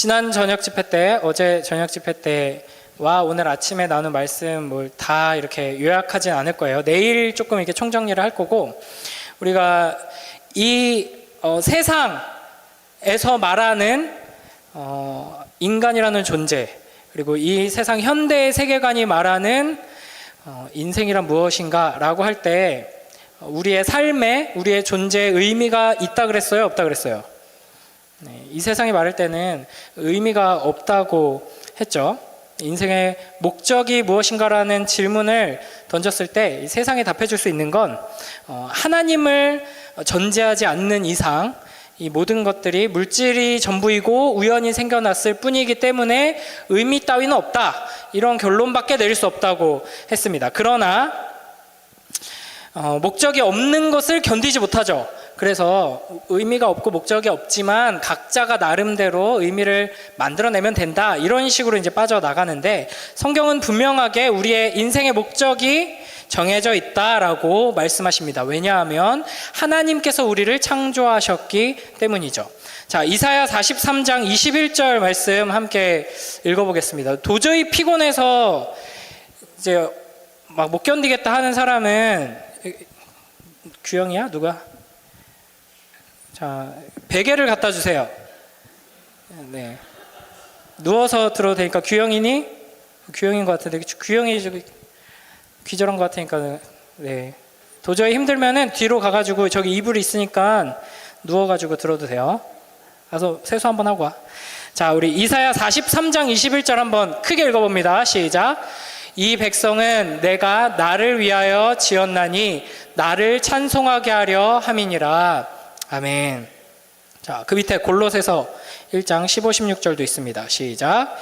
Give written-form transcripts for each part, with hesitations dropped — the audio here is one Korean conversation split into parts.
지난 저녁 집회 때, 어제 저녁 집회 때와 오늘 아침에 나눈 말씀을 다 이렇게 요약하진 않을 거예요. 내일 조금 이렇게 총정리를 할 거고, 우리가 이 세상에서 말하는 인간이라는 존재, 그리고 이 세상 현대의 세계관이 말하는 인생이란 무엇인가 라고 할 때 우리의 삶에, 우리의 존재에 의미가 있다 그랬어요? 없다 그랬어요? 네, 이 세상이 말할 때는 의미가 없다고 했죠. 인생의 목적이 무엇인가라는 질문을 던졌을 때 이 세상에 답해줄 수 있는 건 하나님을 전제하지 않는 이상 이 모든 것들이 물질이 전부이고 우연히 생겨났을 뿐이기 때문에 의미 따위는 없다, 이런 결론밖에 내릴 수 없다고 했습니다. 그러나 목적이 없는 것을 견디지 못하죠. 그래서 의미가 없고 목적이 없지만 각자가 나름대로 의미를 만들어내면 된다, 이런 식으로 이제 빠져나가는데, 성경은 분명하게 우리의 인생의 목적이 정해져 있다라고 말씀하십니다. 왜냐하면 하나님께서 우리를 창조하셨기 때문이죠. 자, 이사야 43장 21절 말씀 함께 읽어보겠습니다. 도저히 피곤해서 이제 막 못 견디겠다 하는 사람은, 규영이야? 누가? 자, 베개를 갖다 주세요. 네. 누워서 들어도 되니까. 규영이니? 규영인 것 같은데, 규영이 저기 기절한 것 같으니까. 네. 도저히 힘들면은 뒤로 가가지고 저기 이불이 있으니까 누워가지고 들어도 돼요. 가서 세수 한번 하고 와. 자, 우리 이사야 43장 21절 한번 크게 읽어봅니다. 시작. 이 백성은 내가 나를 위하여 지었나니 나를 찬송하게 하려 함이니라. 아멘. 자, 그 밑에 골로새서 1장 15, 16절도 있습니다. 시작.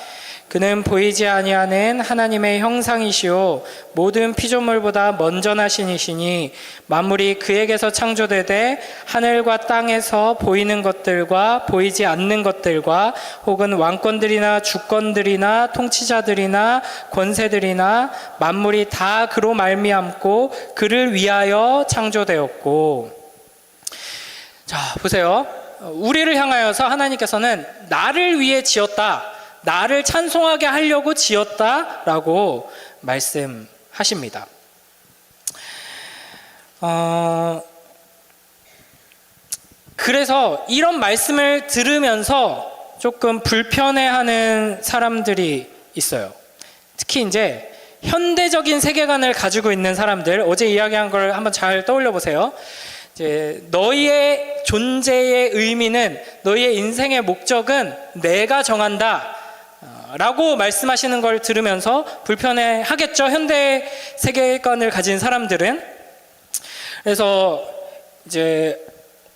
그는 보이지 아니하는 하나님의 형상이시오 모든 피조물보다 먼저 나신 이시니 만물이 그에게서 창조되되 하늘과 땅에서 보이는 것들과 보이지 않는 것들과 혹은 왕권들이나 주권들이나 통치자들이나 권세들이나 만물이 다 그로 말미암고 그를 위하여 창조되었고. 자, 보세요. 우리를 향하여서 하나님께서는 나를 위해 지었다, 나를 찬송하게 하려고 지었다라고 말씀하십니다. 그래서 이런 말씀을 들으면서 조금 불편해하는 사람들이 있어요. 특히 이제 현대적인 세계관을 가지고 있는 사람들, 어제 이야기한 걸 한번 잘 떠올려 보세요. 이제 너희의 존재의 의미는, 너희의 인생의 목적은 내가 정한다 라고 말씀하시는 걸 들으면서 불편해 하겠죠, 현대 세계관을 가진 사람들은. 그래서 이제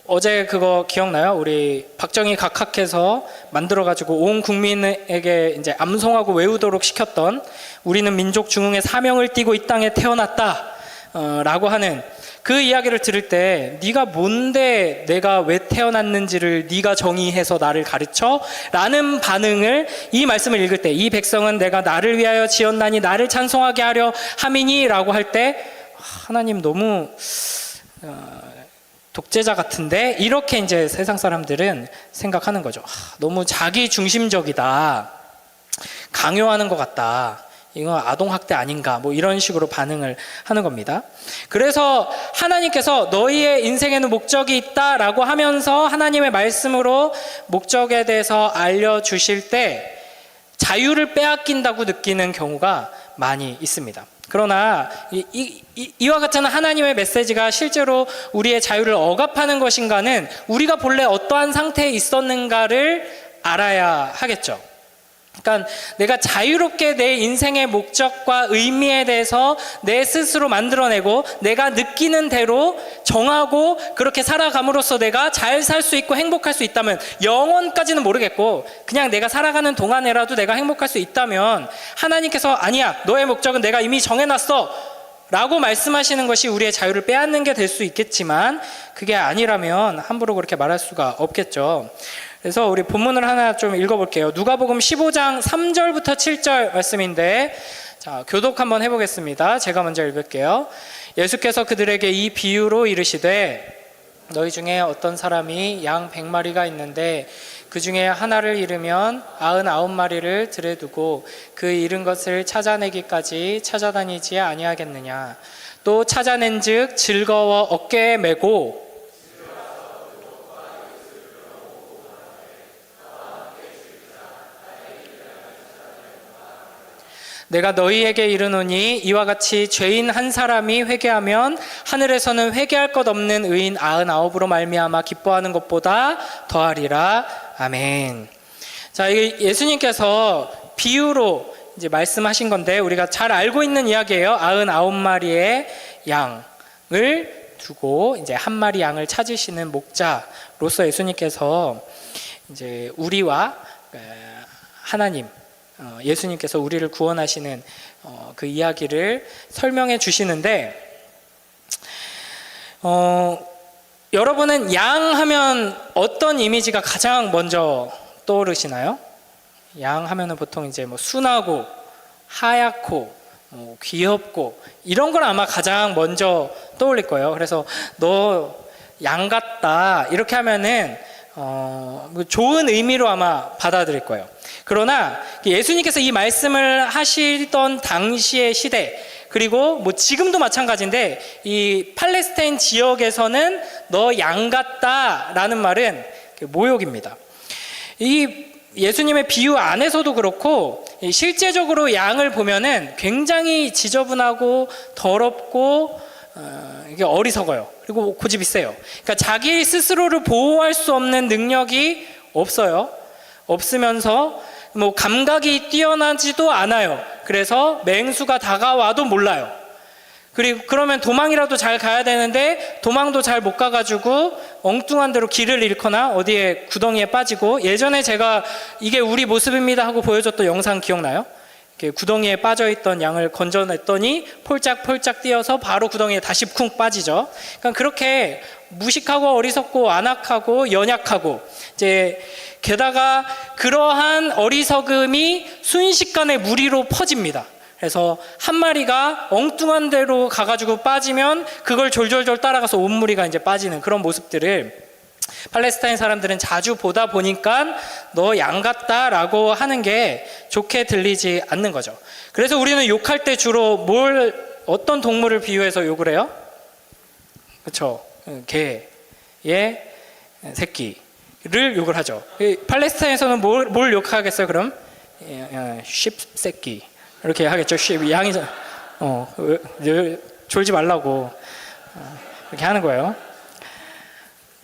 어제 그거 기억나요? 우리 박정희 각하께서 만들어가지고 온 국민에게 이제 암송하고 외우도록 시켰던 우리는 민족 중흥의 사명을 띠고 이 땅에 태어났다 라고 하는 그 이야기를 들을 때, 네가 뭔데 내가 왜 태어났는지를 네가 정의해서 나를 가르쳐? 라는 반응을, 이 말씀을 읽을 때, 이 백성은 내가 나를 위하여 지었나니 나를 찬송하게 하려 함이니 라고 할 때, 하나님 너무 독재자 같은데, 이렇게 이제 세상 사람들은 생각하는 거죠. 너무 자기 중심적이다, 강요하는 것 같다, 이거 아동학대 아닌가, 뭐 이런 식으로 반응을 하는 겁니다. 그래서 하나님께서 너희의 인생에는 목적이 있다라고 하면서 하나님의 말씀으로 목적에 대해서 알려주실 때 자유를 빼앗긴다고 느끼는 경우가 많이 있습니다. 그러나 이와 같은 하나님의 메시지가 실제로 우리의 자유를 억압하는 것인가는 우리가 본래 어떠한 상태에 있었는가를 알아야 하겠죠. 그러니까 내가 자유롭게 내 인생의 목적과 의미에 대해서 내 스스로 만들어내고 내가 느끼는 대로 정하고 그렇게 살아감으로써 내가 잘 살 수 있고 행복할 수 있다면, 영원까지는 모르겠고 그냥 내가 살아가는 동안에라도 내가 행복할 수 있다면, 하나님께서 아니야, 너의 목적은 내가 이미 정해놨어 라고 말씀하시는 것이 우리의 자유를 빼앗는 게 될 수 있겠지만, 그게 아니라면 함부로 그렇게 말할 수가 없겠죠. 그래서 우리 본문을 하나 좀 읽어볼게요. 누가복음 15장 3절부터 7절 말씀인데, 자, 교독 한번 해보겠습니다. 제가 먼저 읽을게요. 예수께서 그들에게 이 비유로 이르시되, 너희 중에 어떤 사람이 양 100마리가 있는데 그 중에 하나를 잃으면 99마리를 들에 두고 그 잃은 것을 찾아내기까지 찾아다니지 아니하겠느냐. 또 찾아낸즉 즐거워 어깨에 메고 내가 너희에게 이르노니 이와 같이 죄인 한 사람이 회개하면 하늘에서는 회개할 것 없는 의인 99으로 말미암아 기뻐하는 것보다 더하리라. 아멘. 자, 이게 예수님께서 비유로 이제 말씀하신 건데 우리가 잘 알고 있는 이야기예요. 99마리의 양을 두고 이제 한 마리 양을 찾으시는 목자로서 예수님께서 이제 우리와 하나님 예수님께서 우리를 구원하시는 그 이야기를 설명해 주시는데 여러분은 양 하면 어떤 이미지가 가장 먼저 떠오르시나요? 양 하면은 보통 이제 뭐 순하고 하얗고 귀엽고 이런 걸 아마 가장 먼저 떠올릴 거예요. 그래서 너 양 같다 이렇게 하면은 좋은 의미로 아마 받아들일 거예요. 그러나 예수님께서 이 말씀을 하시던 당시의 시대, 그리고 뭐 지금도 마찬가지인데 이 팔레스타인 지역에서는 너 양 같다라는 말은 모욕입니다. 이 예수님의 비유 안에서도 그렇고 실제적으로 양을 보면은 굉장히 지저분하고 더럽고 이게 어리석어요. 그리고 고집이 세요. 그러니까 자기 스스로를 보호할 수 없는 능력이 없어요. 없으면서 뭐 감각이 뛰어나지도 않아요. 그래서 맹수가 다가와도 몰라요. 그리고 그러면 도망이라도 잘 가야 되는데 도망도 잘 못 가가지고 엉뚱한 데로 길을 잃거나 어디에 구덩이에 빠지고, 예전에 제가 이게 우리 모습입니다 하고 보여줬던 영상 기억나요? 구덩이에 빠져있던 양을 건져냈더니 폴짝폴짝 뛰어서 바로 구덩이에 다시 쿵 빠지죠. 그러니까 그렇게 무식하고 어리석고 안악하고 연약하고, 이제 게다가 그러한 어리석음이 순식간에 무리로 퍼집니다. 그래서 한 마리가 엉뚱한 데로 가가지고 빠지면 그걸 졸졸졸 따라가서 온 무리가 이제 빠지는 그런 모습들을 팔레스타인 사람들은 자주 보다 보니까 너 양 같다라고 하는 게 좋게 들리지 않는 거죠. 그래서 우리는 욕할 때 주로 어떤 동물을 비유해서 욕을 해요? 그렇죠. 개의 새끼를 욕을 하죠. 팔레스타인에서는 뭘 욕하겠어요? 그럼 sheep 새끼 이렇게 하겠죠. 양이 졸지 말라고 이렇게 하는 거예요.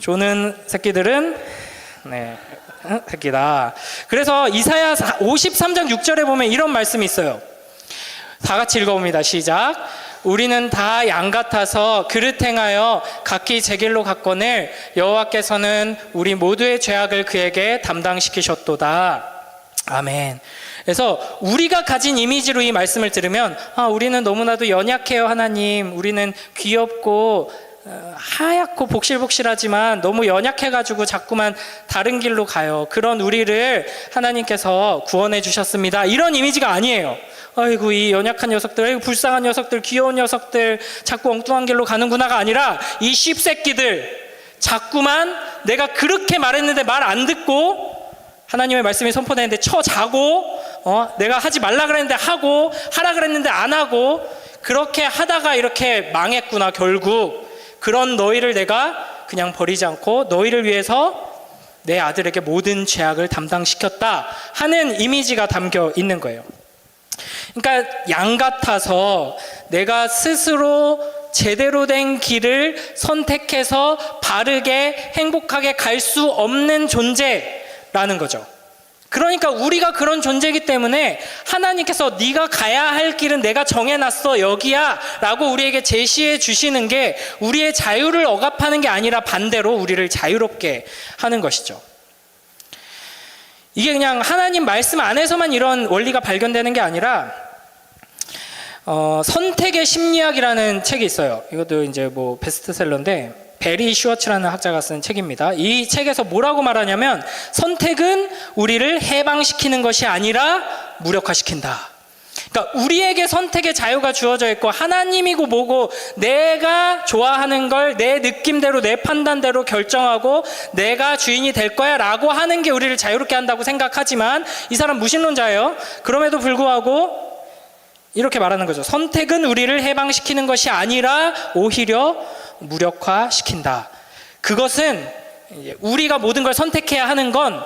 조는 새끼들은 새끼다. 그래서 이사야 53장 6절에 보면 이런 말씀이 있어요. 다 같이 읽어봅니다. 시작. 우리는 다 양 같아서 그릇 행하여 각기 제 길로 갔거늘 여호와께서는 우리 모두의 죄악을 그에게 담당시키셨도다. 아멘. 그래서 우리가 가진 이미지로 이 말씀을 들으면 우리는 너무나도 연약해요. 하나님, 우리는 귀엽고 하얗고 복실복실하지만 너무 연약해가지고 자꾸만 다른 길로 가요. 그런 우리를 하나님께서 구원해 주셨습니다. 이런 이미지가 아니에요. 아이고 이 연약한 녀석들, 아이고 불쌍한 녀석들, 귀여운 녀석들 자꾸 엉뚱한 길로 가는구나가 아니라 이 씹새끼들 자꾸만 내가 그렇게 말했는데 말 안 듣고 하나님의 말씀이 선포되는데 쳐자고 내가 하지 말라 그랬는데 하고 하라 그랬는데 안 하고 그렇게 하다가 이렇게 망했구나. 결국 그런 너희를 내가 그냥 버리지 않고 너희를 위해서 내 아들에게 모든 죄악을 담당시켰다 하는 이미지가 담겨 있는 거예요. 그러니까 양 같아서 내가 스스로 제대로 된 길을 선택해서 바르게 행복하게 갈 수 없는 존재라는 거죠. 그러니까 우리가 그런 존재이기 때문에 하나님께서 네가 가야 할 길은 내가 정해놨어 여기야 라고 우리에게 제시해 주시는 게 우리의 자유를 억압하는 게 아니라 반대로 우리를 자유롭게 하는 것이죠. 이게 그냥 하나님 말씀 안에서만 이런 원리가 발견되는 게 아니라 선택의 심리학이라는 책이 있어요. 이것도 이제 뭐 베스트셀러인데 베리 슈워츠라는 학자가 쓴 책입니다. 이 책에서 뭐라고 말하냐면 선택은 우리를 해방시키는 것이 아니라 무력화시킨다. 그러니까 우리에게 선택의 자유가 주어져 있고 하나님이고 뭐고 내가 좋아하는 걸 내 느낌대로 내 판단대로 결정하고 내가 주인이 될 거야 라고 하는 게 우리를 자유롭게 한다고 생각하지만 이 사람 무신론자예요. 그럼에도 불구하고 이렇게 말하는 거죠. 선택은 우리를 해방시키는 것이 아니라 오히려 무력화시킨다. 그것은 우리가 모든 걸 선택해야 하는 건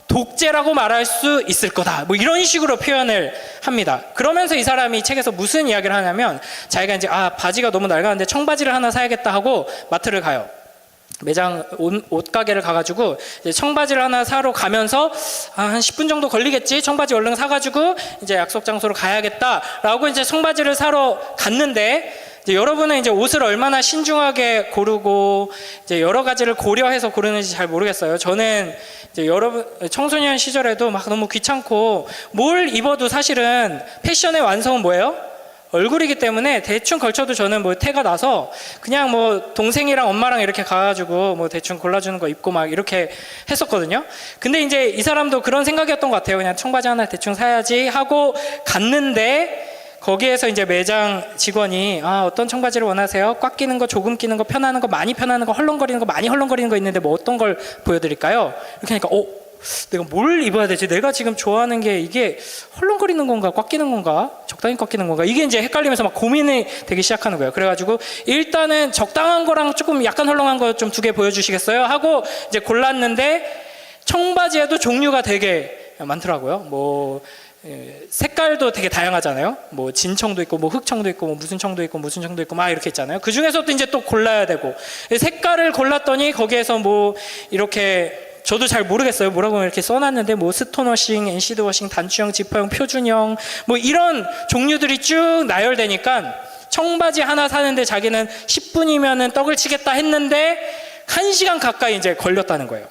독재라고 말할 수 있을 거다. 뭐 이런 식으로 표현을 합니다. 그러면서 이 사람이 책에서 무슨 이야기를 하냐면 자기가 이제 바지가 너무 낡았는데 청바지를 하나 사야겠다 하고 마트를 가요. 매장 옷가게를 가가지고 이제 청바지를 하나 사러 가면서 한 10분 정도 걸리겠지. 청바지 얼른 사가지고 이제 약속 장소로 가야겠다라고 이제 청바지를 사러 갔는데 이제 여러분은 이제 옷을 얼마나 신중하게 고르고 이제 여러 가지를 고려해서 고르는지 잘 모르겠어요. 저는 이제 여러분 청소년 시절에도 막 너무 귀찮고 뭘 입어도 사실은 패션의 완성은 뭐예요? 얼굴이기 때문에 대충 걸쳐도 저는 뭐 태가 나서 그냥 뭐 동생이랑 엄마랑 이렇게 가가지고 뭐 대충 골라주는 거 입고 막 이렇게 했었거든요. 근데 이제 이 사람도 그런 생각이었던 것 같아요. 그냥 청바지 하나 대충 사야지 하고 갔는데 거기에서 이제 매장 직원이 어떤 청바지를 원하세요? 꽉 끼는 거, 조금 끼는 거, 편하는 거, 많이 편하는 거, 헐렁거리는 거, 많이 헐렁거리는 거 있는데 뭐 어떤 걸 보여드릴까요? 이렇게 하니까 내가 뭘 입어야 되지? 내가 지금 좋아하는 게 이게 헐렁거리는 건가? 꽉 끼는 건가? 적당히 꽉 끼는 건가? 이게 이제 헷갈리면서 막 고민이 되기 시작하는 거예요. 그래가지고 일단은 적당한 거랑 조금 약간 헐렁한 거 좀 2개 보여주시겠어요? 하고 이제 골랐는데 청바지에도 종류가 되게 많더라고요. 뭐 색깔도 되게 다양하잖아요. 뭐 진청도 있고 뭐 흑청도 있고 뭐 무슨 청도 있고 무슨 청도 있고 막 이렇게 있잖아요. 그 중에서도 이제 또 골라야 되고 색깔을 골랐더니 거기에서 뭐 이렇게 저도 잘 모르겠어요. 뭐라고 이렇게 써놨는데 뭐 스톤워싱, 엔시드 워싱, 단추형, 지퍼형, 표준형 뭐 이런 종류들이 쭉 나열되니까 청바지 하나 사는데 자기는 10분이면은 떡을 치겠다 했는데 1시간 가까이 이제 걸렸다는 거예요.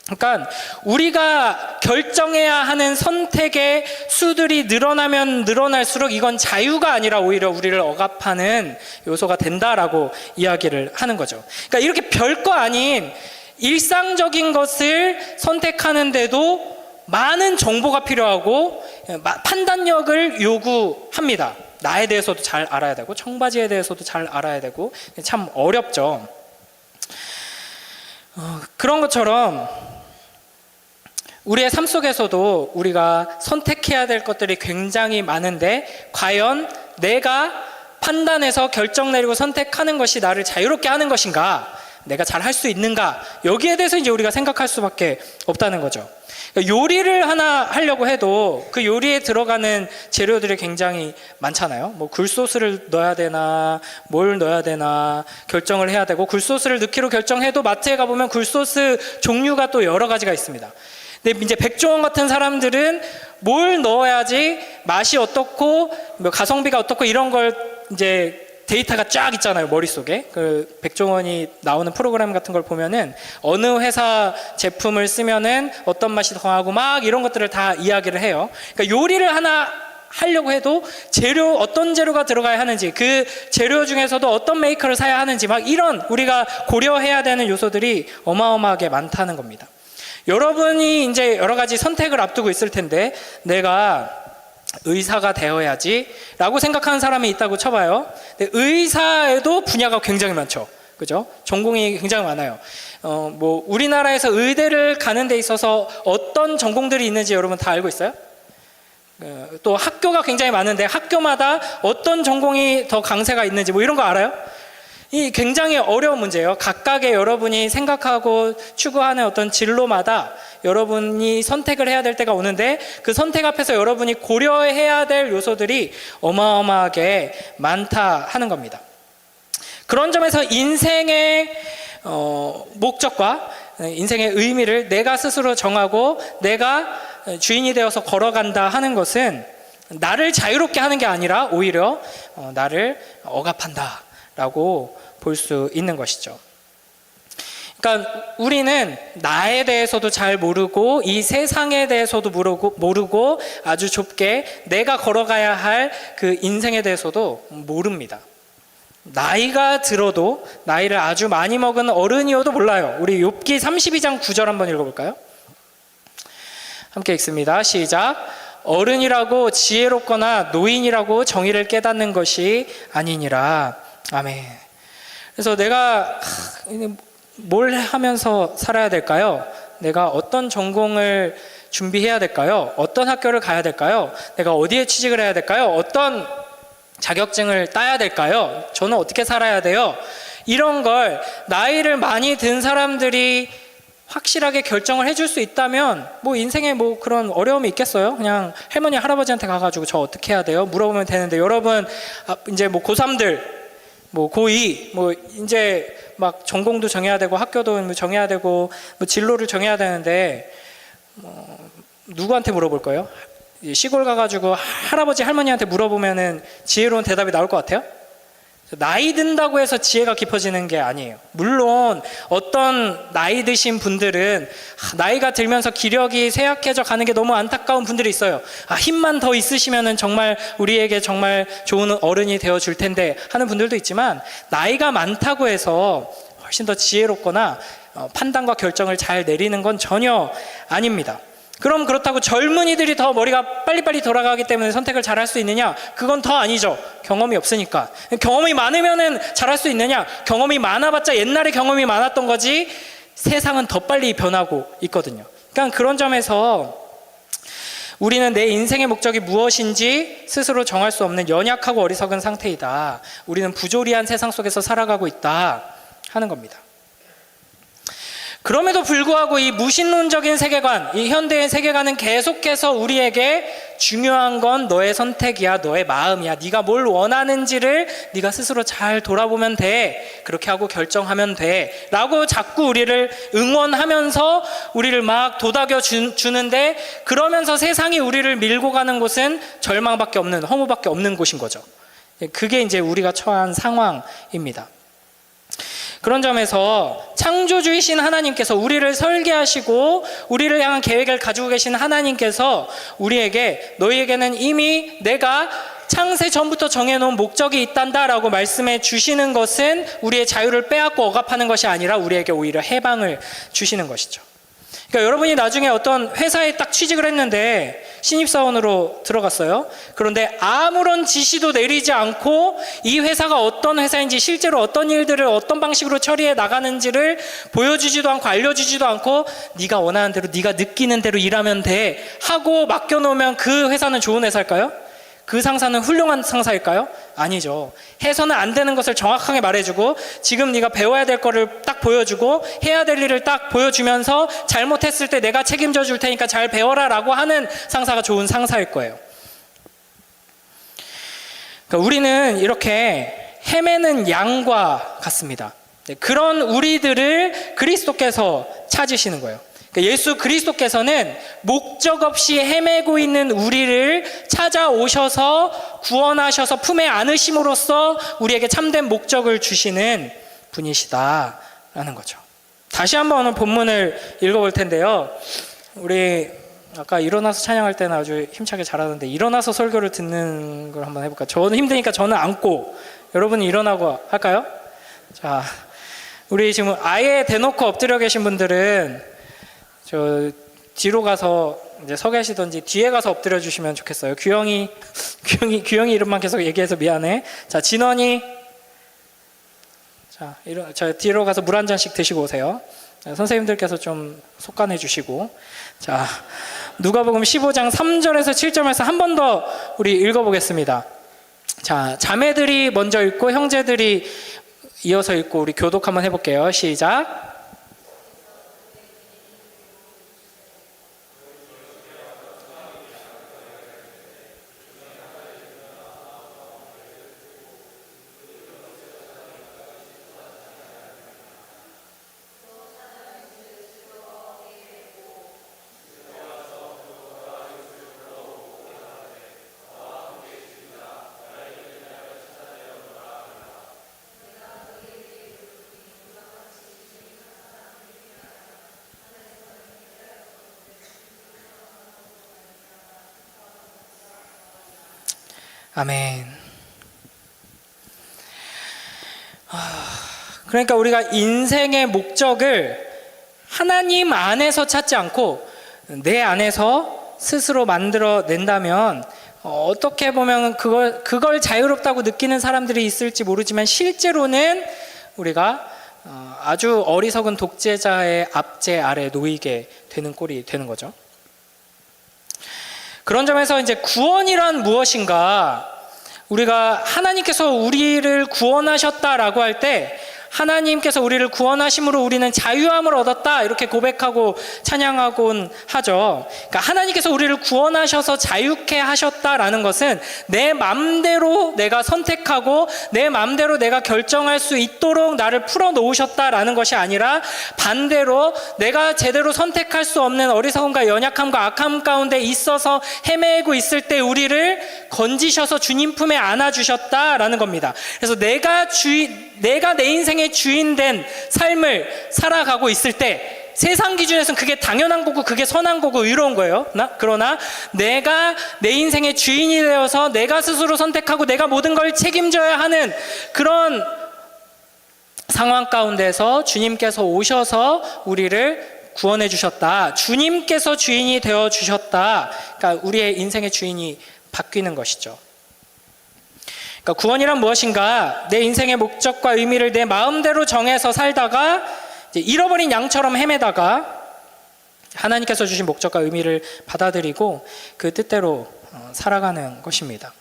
그러니까 우리가 결정해야 하는 선택의 수들이 늘어나면 늘어날수록 이건 자유가 아니라 오히려 우리를 억압하는 요소가 된다라고 이야기를 하는 거죠. 그러니까 이렇게 별거 아닌 일상적인 것을 선택하는데도 많은 정보가 필요하고 판단력을 요구합니다. 나에 대해서도 잘 알아야 되고 청바지에 대해서도 잘 알아야 되고 참 어렵죠. 그런 것처럼 우리의 삶 속에서도 우리가 선택해야 될 것들이 굉장히 많은데 과연 내가 판단해서 결정 내리고 선택하는 것이 나를 자유롭게 하는 것인가? 내가 잘 할 수 있는가? 여기에 대해서 이제 우리가 생각할 수밖에 없다는 거죠. 요리를 하나 하려고 해도 그 요리에 들어가는 재료들이 굉장히 많잖아요. 뭐 굴소스를 넣어야 되나 뭘 넣어야 되나 결정을 해야 되고 굴소스를 넣기로 결정해도 마트에 가보면 굴소스 종류가 또 여러 가지가 있습니다. 근데 이제 백종원 같은 사람들은 뭘 넣어야지 맛이 어떻고 뭐 가성비가 어떻고 이런 걸 이제 데이터가 쫙 있잖아요, 머릿속에. 그 백종원이 나오는 프로그램 같은 걸 보면은 어느 회사 제품을 쓰면은 어떤 맛이 더하고 막 이런 것들을 다 이야기를 해요. 그러니까 요리를 하나 하려고 해도 어떤 재료가 들어가야 하는지, 그 재료 중에서도 어떤 메이커를 사야 하는지 막 이런 우리가 고려해야 되는 요소들이 어마어마하게 많다는 겁니다. 여러분이 이제 여러 가지 선택을 앞두고 있을 텐데 내가 의사가 되어야지 라고 생각하는 사람이 있다고 쳐봐요. 근데 의사에도 분야가 굉장히 많죠. 그죠? 전공이 굉장히 많아요. 뭐 우리나라에서 의대를 가는 데 있어서 어떤 전공들이 있는지 여러분 다 알고 있어요? 또 학교가 굉장히 많은데 학교마다 어떤 전공이 더 강세가 있는지 뭐 이런 거 알아요? 이 굉장히 어려운 문제예요. 각각의 여러분이 생각하고 추구하는 어떤 진로마다 여러분이 선택을 해야 될 때가 오는데 그 선택 앞에서 여러분이 고려해야 될 요소들이 어마어마하게 많다 하는 겁니다. 그런 점에서 인생의 목적과 인생의 의미를 내가 스스로 정하고 내가 주인이 되어서 걸어간다 하는 것은 나를 자유롭게 하는 게 아니라 오히려 나를 억압한다 라고 볼 수 있는 것이죠. 그러니까 우리는 나에 대해서도 잘 모르고 이 세상에 대해서도 모르고 아주 좁게 내가 걸어가야 할 그 인생에 대해서도 모릅니다. 나이가 들어도 나이를 아주 많이 먹은 어른이어도 몰라요. 우리 욥기 32장 9절 한번 읽어볼까요? 함께 읽습니다. 시작. 어른이라고 지혜롭거나 노인이라고 정의를 깨닫는 것이 아니니라. 아멘. 그래서 내가 뭘 하면서 살아야 될까요? 내가 어떤 전공을 준비해야 될까요? 어떤 학교를 가야 될까요? 내가 어디에 취직을 해야 될까요? 어떤 자격증을 따야 될까요? 저는 어떻게 살아야 돼요? 이런 걸 나이를 많이 든 사람들이 확실하게 결정을 해줄 수 있다면 뭐 인생에 뭐 그런 어려움이 있겠어요? 그냥 할머니 할아버지한테 가가지고 저 어떻게 해야 돼요? 물어보면 되는데, 여러분 이제 뭐 고3들 뭐 고2 뭐 이제 막 전공도 정해야 되고 학교도 정해야 되고 뭐 진로를 정해야 되는데 누구한테 물어볼 거예요? 시골 가가지고 할아버지 할머니한테 물어보면은 지혜로운 대답이 나올 것 같아요? 나이 든다고 해서 지혜가 깊어지는 게 아니에요. 물론 어떤 나이 드신 분들은 나이가 들면서 기력이 쇠약해져 가는 게 너무 안타까운 분들이 있어요. 힘만 더 있으시면은 정말 우리에게 정말 좋은 어른이 되어 줄 텐데 하는 분들도 있지만, 나이가 많다고 해서 훨씬 더 지혜롭거나 판단과 결정을 잘 내리는 건 전혀 아닙니다. 그럼 그렇다고 젊은이들이 더 머리가 빨리빨리 돌아가기 때문에 선택을 잘할 수 있느냐? 그건 더 아니죠. 경험이 없으니까. 경험이 많으면은 잘할 수 있느냐? 경험이 많아봤자 옛날에 경험이 많았던 거지 세상은 더 빨리 변하고 있거든요. 그러니까 그런 점에서 우리는 내 인생의 목적이 무엇인지 스스로 정할 수 없는 연약하고 어리석은 상태이다. 우리는 부조리한 세상 속에서 살아가고 있다 하는 겁니다. 그럼에도 불구하고 이 무신론적인 세계관, 이 현대의 세계관은 계속해서 우리에게 중요한 건 너의 선택이야, 너의 마음이야, 네가 뭘 원하는지를 네가 스스로 잘 돌아보면 돼, 그렇게 하고 결정하면 돼 라고 자꾸 우리를 응원하면서 우리를 막 도닥여 주는데, 그러면서 세상이 우리를 밀고 가는 곳은 절망밖에 없는, 허무밖에 없는 곳인 거죠. 그게 이제 우리가 처한 상황입니다. 그런 점에서 창조주이신 하나님께서 우리를 설계하시고 우리를 향한 계획을 가지고 계신 하나님께서 우리에게 너희에게는 이미 내가 창세 전부터 정해놓은 목적이 있단다 라고 말씀해 주시는 것은 우리의 자유를 빼앗고 억압하는 것이 아니라 우리에게 오히려 해방을 주시는 것이죠. 그러니까 여러분이 나중에 어떤 회사에 딱 취직을 했는데 신입사원으로 들어갔어요. 그런데 아무런 지시도 내리지 않고 이 회사가 어떤 회사인지, 실제로 어떤 일들을 어떤 방식으로 처리해 나가는지를 보여주지도 않고 알려주지도 않고 네가 원하는 대로, 네가 느끼는 대로 일하면 돼 하고 맡겨놓으면 그 회사는 좋은 회사일까요? 그 상사는 훌륭한 상사일까요? 아니죠. 해서는 안 되는 것을 정확하게 말해주고 지금 네가 배워야 될 거를 딱 보여주고 해야 될 일을 딱 보여주면서 잘못했을 때 내가 책임져 줄 테니까 잘 배워라 라고 하는 상사가 좋은 상사일 거예요. 그러니까 우리는 이렇게 헤매는 양과 같습니다. 그런 우리들을 그리스도께서 찾으시는 거예요. 예수 그리스도께서는 목적 없이 헤매고 있는 우리를 찾아오셔서 구원하셔서 품에 안으심으로써 우리에게 참된 목적을 주시는 분이시다라는 거죠. 다시 한번 오늘 본문을 읽어볼 텐데요. 우리 아까 일어나서 찬양할 때는 아주 힘차게 잘하는데 일어나서 설교를 듣는 걸 한번 해볼까요? 저는 힘드니까 저는 앉고 여러분이 일어나고 할까요? 자, 우리 지금 아예 대놓고 엎드려 계신 분들은 저 뒤로 가서 이제 서 계시던지 뒤에 가서 엎드려 주시면 좋겠어요. 규영이 이름만 계속 얘기해서 미안해. 자, 진원이, 자 뒤로 가서 물 한 잔씩 드시고 오세요. 자, 선생님들께서 좀 속간해 주시고. 자, 누가복음 15장 3절에서 7절에서 한 번 더 우리 읽어보겠습니다. 자, 자매들이 먼저 읽고 형제들이 이어서 읽고 우리 교독 한번 해볼게요. 시작. 아멘. 그러니까 우리가 인생의 목적을 하나님 안에서 찾지 않고 내 안에서 스스로 만들어낸다면 어떻게 보면 그걸 자유롭다고 느끼는 사람들이 있을지 모르지만 실제로는 우리가 아주 어리석은 독재자의 압제 아래 놓이게 되는 꼴이 되는 거죠. 그런 점에서 이제 구원이란 무엇인가? 우리가 하나님께서 우리를 구원하셨다라고 할 때 하나님께서 우리를 구원하심으로 우리는 자유함을 얻었다 이렇게 고백하고 찬양하곤 하죠. 그러니까 하나님께서 우리를 구원하셔서 자유케 하셨다라는 것은 내 맘대로 내가 선택하고 내 맘대로 내가 결정할 수 있도록 나를 풀어놓으셨다라는 것이 아니라 반대로 내가 제대로 선택할 수 없는 어리석음과 연약함과 악함 가운데 있어서 헤매고 있을 때 우리를 건지셔서 주님 품에 안아주셨다라는 겁니다. 그래서 내가 내 인생의 주인된 삶을 살아가고 있을 때 세상 기준에서는 그게 당연한 거고 그게 선한 거고 의로운 거예요. 그러나 내가 내 인생의 주인이 되어서 내가 스스로 선택하고 내가 모든 걸 책임져야 하는 그런 상황 가운데서 주님께서 오셔서 우리를 구원해 주셨다. 주님께서 주인이 되어 주셨다. 그러니까 우리의 인생의 주인이 바뀌는 것이죠. 그러니까 구원이란 무엇인가? 내 인생의 목적과 의미를 내 마음대로 정해서 살다가 이제 잃어버린 양처럼 헤매다가 하나님께서 주신 목적과 의미를 받아들이고 그 뜻대로 살아가는 것입니다.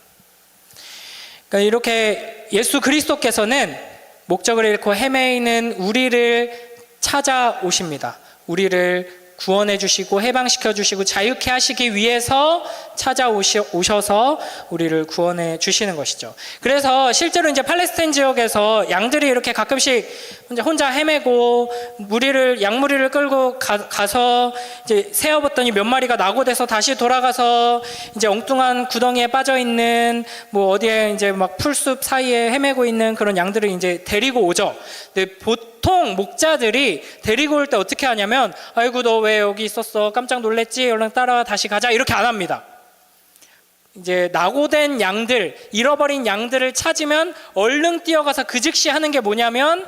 그러니까 이렇게 예수 그리스도께서는 목적을 잃고 헤매이는 우리를 찾아오십니다. 우리를 구원해 주시고 해방시켜 주시고 자유케 하시기 위해서 찾아오셔서 우리를 구원해 주시는 것이죠. 그래서 실제로 이제 팔레스타인 지역에서 양들이 이렇게 가끔씩 혼자 헤매고 양무리를 끌고 가서 이제 세어봤더니 몇 마리가 낙오돼서 다시 돌아가서 이제 엉뚱한 구덩이에 빠져 있는 뭐 어디에 이제 막 풀숲 사이에 헤매고 있는 그런 양들을 이제 데리고 오죠. 근데 보통 목자들이 데리고 올 때 어떻게 하냐면 아이고 너 왜 여기 있었어? 깜짝 놀랬지? 얼른 따라와 다시 가자 이렇게 안 합니다. 이제 낙오된 양들, 잃어버린 양들을 찾으면 얼른 뛰어가서 그 즉시 하는 게 뭐냐면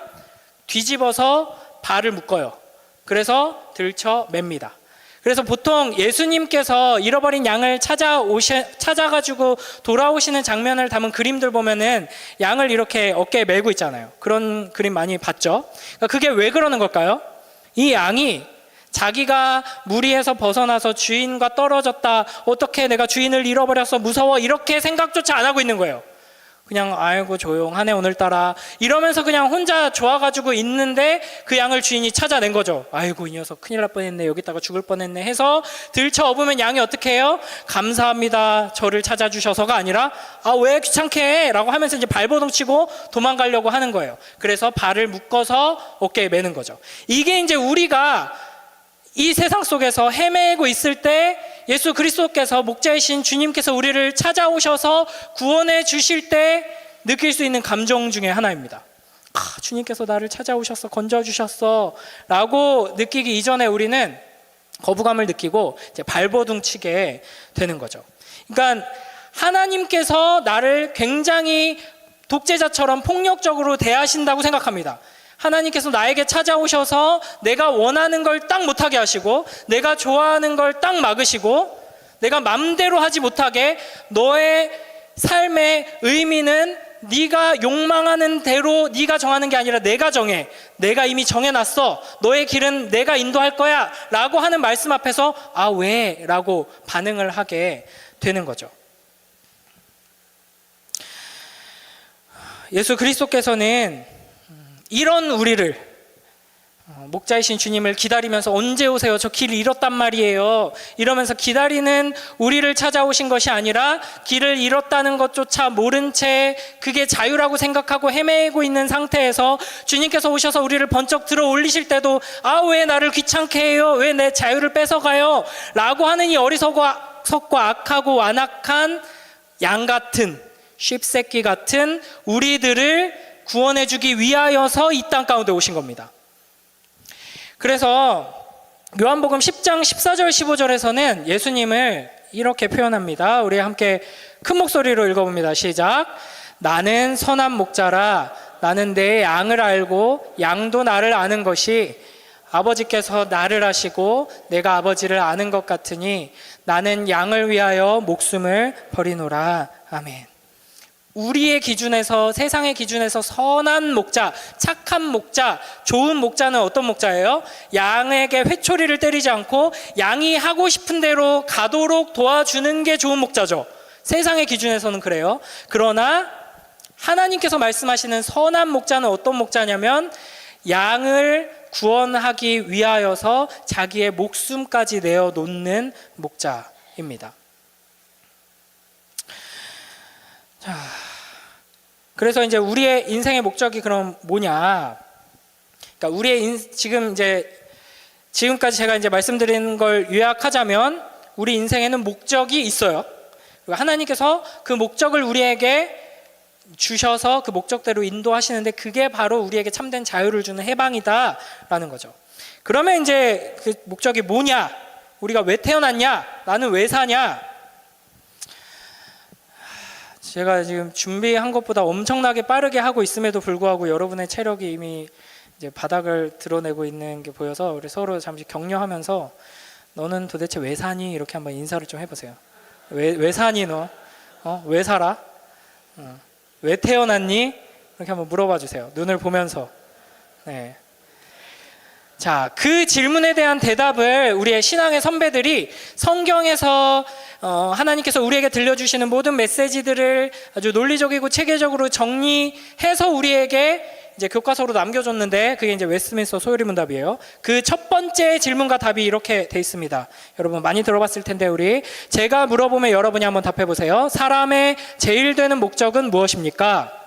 뒤집어서 발을 묶어요. 그래서 들쳐 맵니다. 그래서 보통 예수님께서 잃어버린 양을 찾아가지고 돌아오시는 장면을 담은 그림들 보면은 양을 이렇게 어깨에 메고 있잖아요. 그런 그림 많이 봤죠? 그러니까 그게 왜 그러는 걸까요? 이 양이 자기가 무리에서 벗어나서 주인과 떨어졌다, 어떻게 내가 주인을 잃어버렸어, 무서워, 이렇게 생각조차 안 하고 있는 거예요. 그냥 아이고 조용하네 오늘따라 이러면서 그냥 혼자 좋아가지고 있는데 그 양을 주인이 찾아낸 거죠. 아이고 이 녀석 큰일 날 뻔했네, 여기다가 죽을 뻔했네 해서 들쳐 업으면 양이 어떻게 해요? 감사합니다 저를 찾아주셔서가 아니라 아 왜 귀찮게 해? 라고 하면서 이제 발버둥 치고 도망가려고 하는 거예요. 그래서 발을 묶어서 어깨에 매는 거죠. 이게 이제 우리가 이 세상 속에서 헤매고 있을 때 예수 그리스도께서 목자이신 주님께서 우리를 찾아오셔서 구원해 주실 때 느낄 수 있는 감정 중에 하나입니다. 주님께서 나를 찾아오셨어, 건져주셨어 라고 느끼기 이전에 우리는 거부감을 느끼고 이제 발버둥 치게 되는 거죠. 그러니까 하나님께서 나를 굉장히 독재자처럼 폭력적으로 대하신다고 생각합니다. 하나님께서 나에게 찾아오셔서 내가 원하는 걸 딱 못하게 하시고 내가 좋아하는 걸 딱 막으시고 내가 맘대로 하지 못하게 너의 삶의 의미는 네가 욕망하는 대로 네가 정하는 게 아니라 내가 정해. 내가 이미 정해놨어. 너의 길은 내가 인도할 거야 라고 하는 말씀 앞에서 아 왜? 라고 반응을 하게 되는 거죠. 예수 그리스도께서는 이런 우리를 목자이신 주님을 기다리면서 언제 오세요? 저 길 잃었단 말이에요 이러면서 기다리는 우리를 찾아오신 것이 아니라 길을 잃었다는 것조차 모른 채 그게 자유라고 생각하고 헤매고 있는 상태에서 주님께서 오셔서 우리를 번쩍 들어 올리실 때도 아 왜 나를 귀찮게 해요? 왜 내 자유를 뺏어가요? 라고 하는 이 어리석과 악하고 완악한 양 같은 쉿새끼 같은 우리들을 구원해주기 위하여서 이 땅 가운데 오신 겁니다. 그래서 요한복음 10장 14절 15절에서는 예수님을 이렇게 표현합니다. 우리 함께 큰 목소리로 읽어봅니다. 시작. 나는 선한 목자라 나는 내 양을 알고 양도 나를 아는 것이 아버지께서 나를 아시고 내가 아버지를 아는 것 같으니 나는 양을 위하여 목숨을 버리노라. 아멘. 우리의 기준에서, 세상의 기준에서 선한 목자, 착한 목자, 좋은 목자는 어떤 목자예요? 양에게 회초리를 때리지 않고 양이 하고 싶은 대로 가도록 도와주는 게 좋은 목자죠. 세상의 기준에서는 그래요. 그러나 하나님께서 말씀하시는 선한 목자는 어떤 목자냐면 양을 구원하기 위하여서 자기의 목숨까지 내어놓는 목자입니다. 자, 그래서 이제 우리의 인생의 목적이 그럼 뭐냐? 그러니까 우리의 지금까지 제가 이제 말씀드린 걸 요약하자면 우리 인생에는 목적이 있어요. 하나님께서 그 목적을 우리에게 주셔서 그 목적대로 인도하시는데 그게 바로 우리에게 참된 자유를 주는 해방이다라는 거죠. 그러면 이제 그 목적이 뭐냐? 우리가 왜 태어났냐? 나는 왜 사냐? 제가 지금 준비한 것보다 엄청나게 빠르게 하고 있음에도 불구하고 여러분의 체력이 이미 이제 바닥을 드러내고 있는 게 보여서 우리 서로 잠시 격려하면서 너는 도대체 왜 사니? 이렇게 한번 인사를 좀 해보세요. 왜 사니 너? 왜 살아? 왜 태어났니? 이렇게 한번 물어봐 주세요. 눈을 보면서. 네. 자, 그 질문에 대한 대답을 우리의 신앙의 선배들이 성경에서 하나님께서 우리에게 들려주시는 모든 메시지들을 아주 논리적이고 체계적으로 정리해서 우리에게 이제 교과서로 남겨줬는데 그게 이제 웨스트민스터 소요리 문답이에요. 그 첫 번째 질문과 답이 이렇게 돼 있습니다. 여러분 많이 들어봤을 텐데 제가 물어보면 여러분이 한번 답해 보세요. 사람의 제일 되는 목적은 무엇입니까?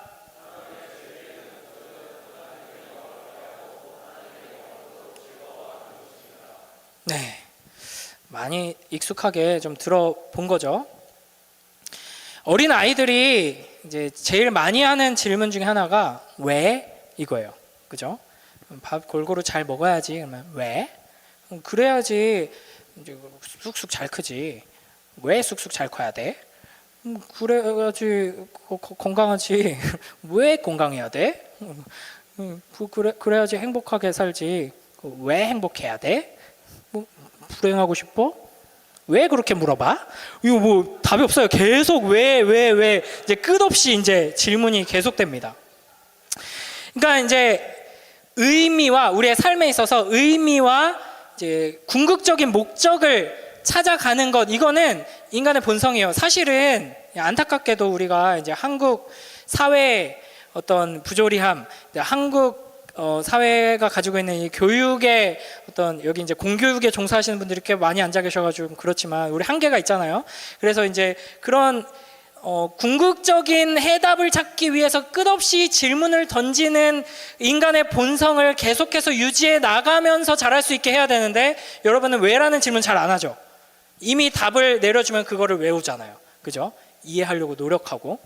네, 많이 익숙하게 좀 들어본 거죠. 어린 아이들이 이제 제일 많이 하는 질문 중에 하나가 왜? 이거예요. 그죠? 밥 골고루 잘 먹어야지. 그러면 왜? 그래야지 이제 쑥쑥 잘 크지. 왜 쑥쑥 잘 커야 돼? 그래야지 건강하지. 왜 건강해야 돼? 그래야지 행복하게 살지. 왜 행복해야 돼? 불행하고 싶어? 왜 그렇게 물어봐? 이거 뭐 답이 없어요. 계속 왜 이제 끝없이 이제 질문이 계속됩니다. 그러니까 이제 의미와 우리의 삶에 있어서 의미와 이제 궁극적인 목적을 찾아가는 것, 이거는 인간의 본성이에요. 사실은 안타깝게도 우리가 이제 한국 사회의 어떤 부조리함, 한국 사회가 가지고 있는 이 교육의 어떤 여기 이제 공교육에 종사하시는 분들이 이렇게 많이 앉아 계셔가지고 그렇지만 우리 한계가 있잖아요. 그래서 이제 그런 궁극적인 해답을 찾기 위해서 끝없이 질문을 던지는 인간의 본성을 계속해서 유지해 나가면서 잘할 수 있게 해야 되는데 여러분은 왜라는 질문 잘 안 하죠. 이미 답을 내려주면 그거를 외우잖아요. 그죠? 이해하려고 노력하고.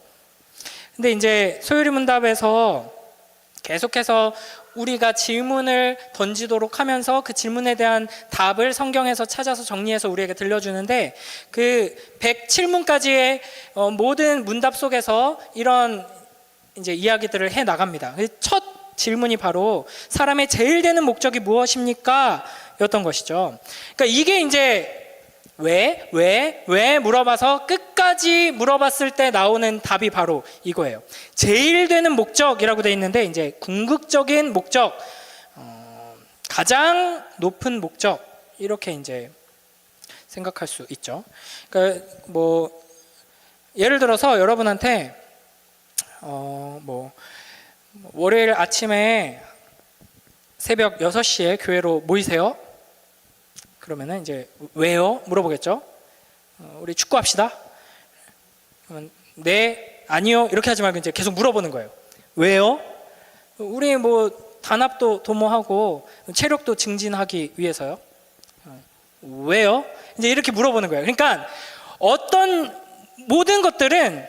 근데 이제 소요리 문답에서 계속해서 우리가 질문을 던지도록 하면서 그 질문에 대한 답을 성경에서 찾아서 정리해서 우리에게 들려주는데 그 107문까지의 모든 문답 속에서 이런 이제 이야기들을 해 나갑니다. 첫 질문이 바로 사람의 제일 되는 목적이 무엇입니까? 였던 것이죠. 그러니까 이게 이제 왜 물어봐서 끝까지 물어봤을 때 나오는 답이 바로 이거예요. 제일 되는 목적이라고 돼 있는데 이제 궁극적인 목적, 가장 높은 목적 이렇게 이제 생각할 수 있죠. 그러니까 뭐 예를 들어서 여러분한테 뭐 월요일 아침에 새벽 6시에 교회로 모이세요. 그러면은 이제 왜요? 물어보겠죠. 우리 축구합시다. 그러면 네, 아니요 이렇게 하지 말고 이제 계속 물어보는 거예요. 왜요? 우리 뭐 단합도 도모하고 체력도 증진하기 위해서요. 왜요? 이제 이렇게 물어보는 거예요. 그러니까 어떤 모든 것들은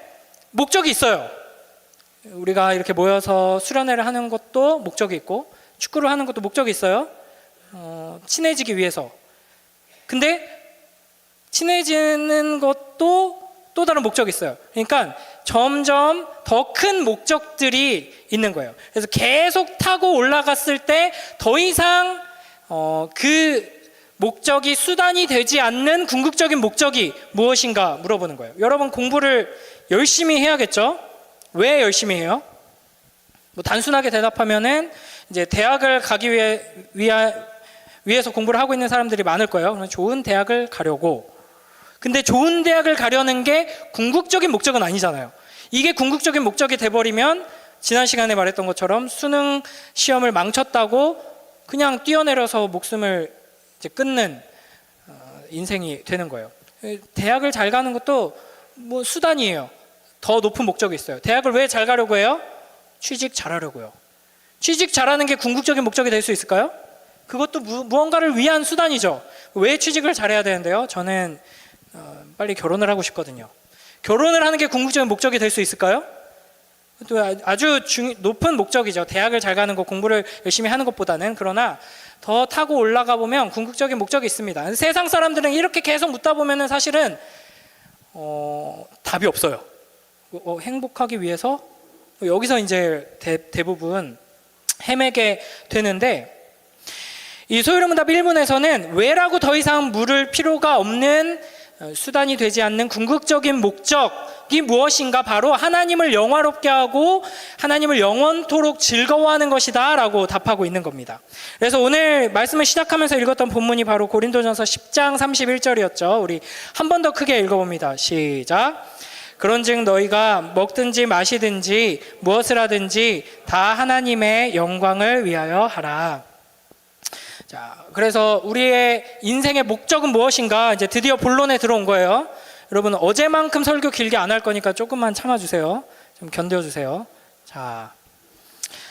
목적이 있어요. 우리가 이렇게 모여서 수련회를 하는 것도 목적이 있고 축구를 하는 것도 목적이 있어요. 친해지기 위해서. 근데 친해지는 것도 또 다른 목적이 있어요. 그러니까 점점 더 큰 목적들이 있는 거예요. 그래서 계속 타고 올라갔을 때 더 이상 그 목적이 수단이 되지 않는 궁극적인 목적이 무엇인가 물어보는 거예요. 여러분 공부를 열심히 해야겠죠? 왜 열심히 해요? 뭐 단순하게 대답하면은 이제 대학을 가기 위해서 공부를 하고 있는 사람들이 많을 거예요. 그러면 좋은 대학을 가려고. 근데 좋은 대학을 가려는 게 궁극적인 목적은 아니잖아요. 이게 궁극적인 목적이 돼버리면 지난 시간에 말했던 것처럼 수능 시험을 망쳤다고 그냥 뛰어내려서 목숨을 이제 끊는 인생이 되는 거예요. 대학을 잘 가는 것도 뭐 수단이에요. 더 높은 목적이 있어요. 대학을 왜 잘 가려고 해요? 취직 잘하려고요. 취직 잘하는 게 궁극적인 목적이 될 수 있을까요? 그것도 무언가를 위한 수단이죠. 왜 취직을 잘해야 되는데요? 저는 빨리 결혼을 하고 싶거든요. 결혼을 하는 게 궁극적인 목적이 될 수 있을까요? 또 아주 높은 목적이죠. 대학을 잘 가는 것, 공부를 열심히 하는 것보다는. 그러나 더 타고 올라가 보면 궁극적인 목적이 있습니다. 세상 사람들은 이렇게 계속 묻다 보면은 사실은 답이 없어요. 행복하기 위해서 여기서 이제 대부분 헤매게 되는데, 이 소요문답 1문에서는 왜라고 더 이상 물을 필요가 없는 수단이 되지 않는 궁극적인 목적이 무엇인가, 바로 하나님을 영화롭게 하고 하나님을 영원토록 즐거워하는 것이다 라고 답하고 있는 겁니다. 그래서 오늘 말씀을 시작하면서 읽었던 본문이 바로 고린도전서 10장 31절이었죠. 우리 한 번 더 크게 읽어봅니다. 시작. 그런즉 너희가 먹든지 마시든지 무엇을 하든지 다 하나님의 영광을 위하여 하라. 자, 그래서 우리의 인생의 목적은 무엇인가, 이제 드디어 본론에 들어온 거예요. 여러분, 어제만큼 설교 길게 안 할 거니까 조금만 참아주세요. 좀 견뎌주세요. 자,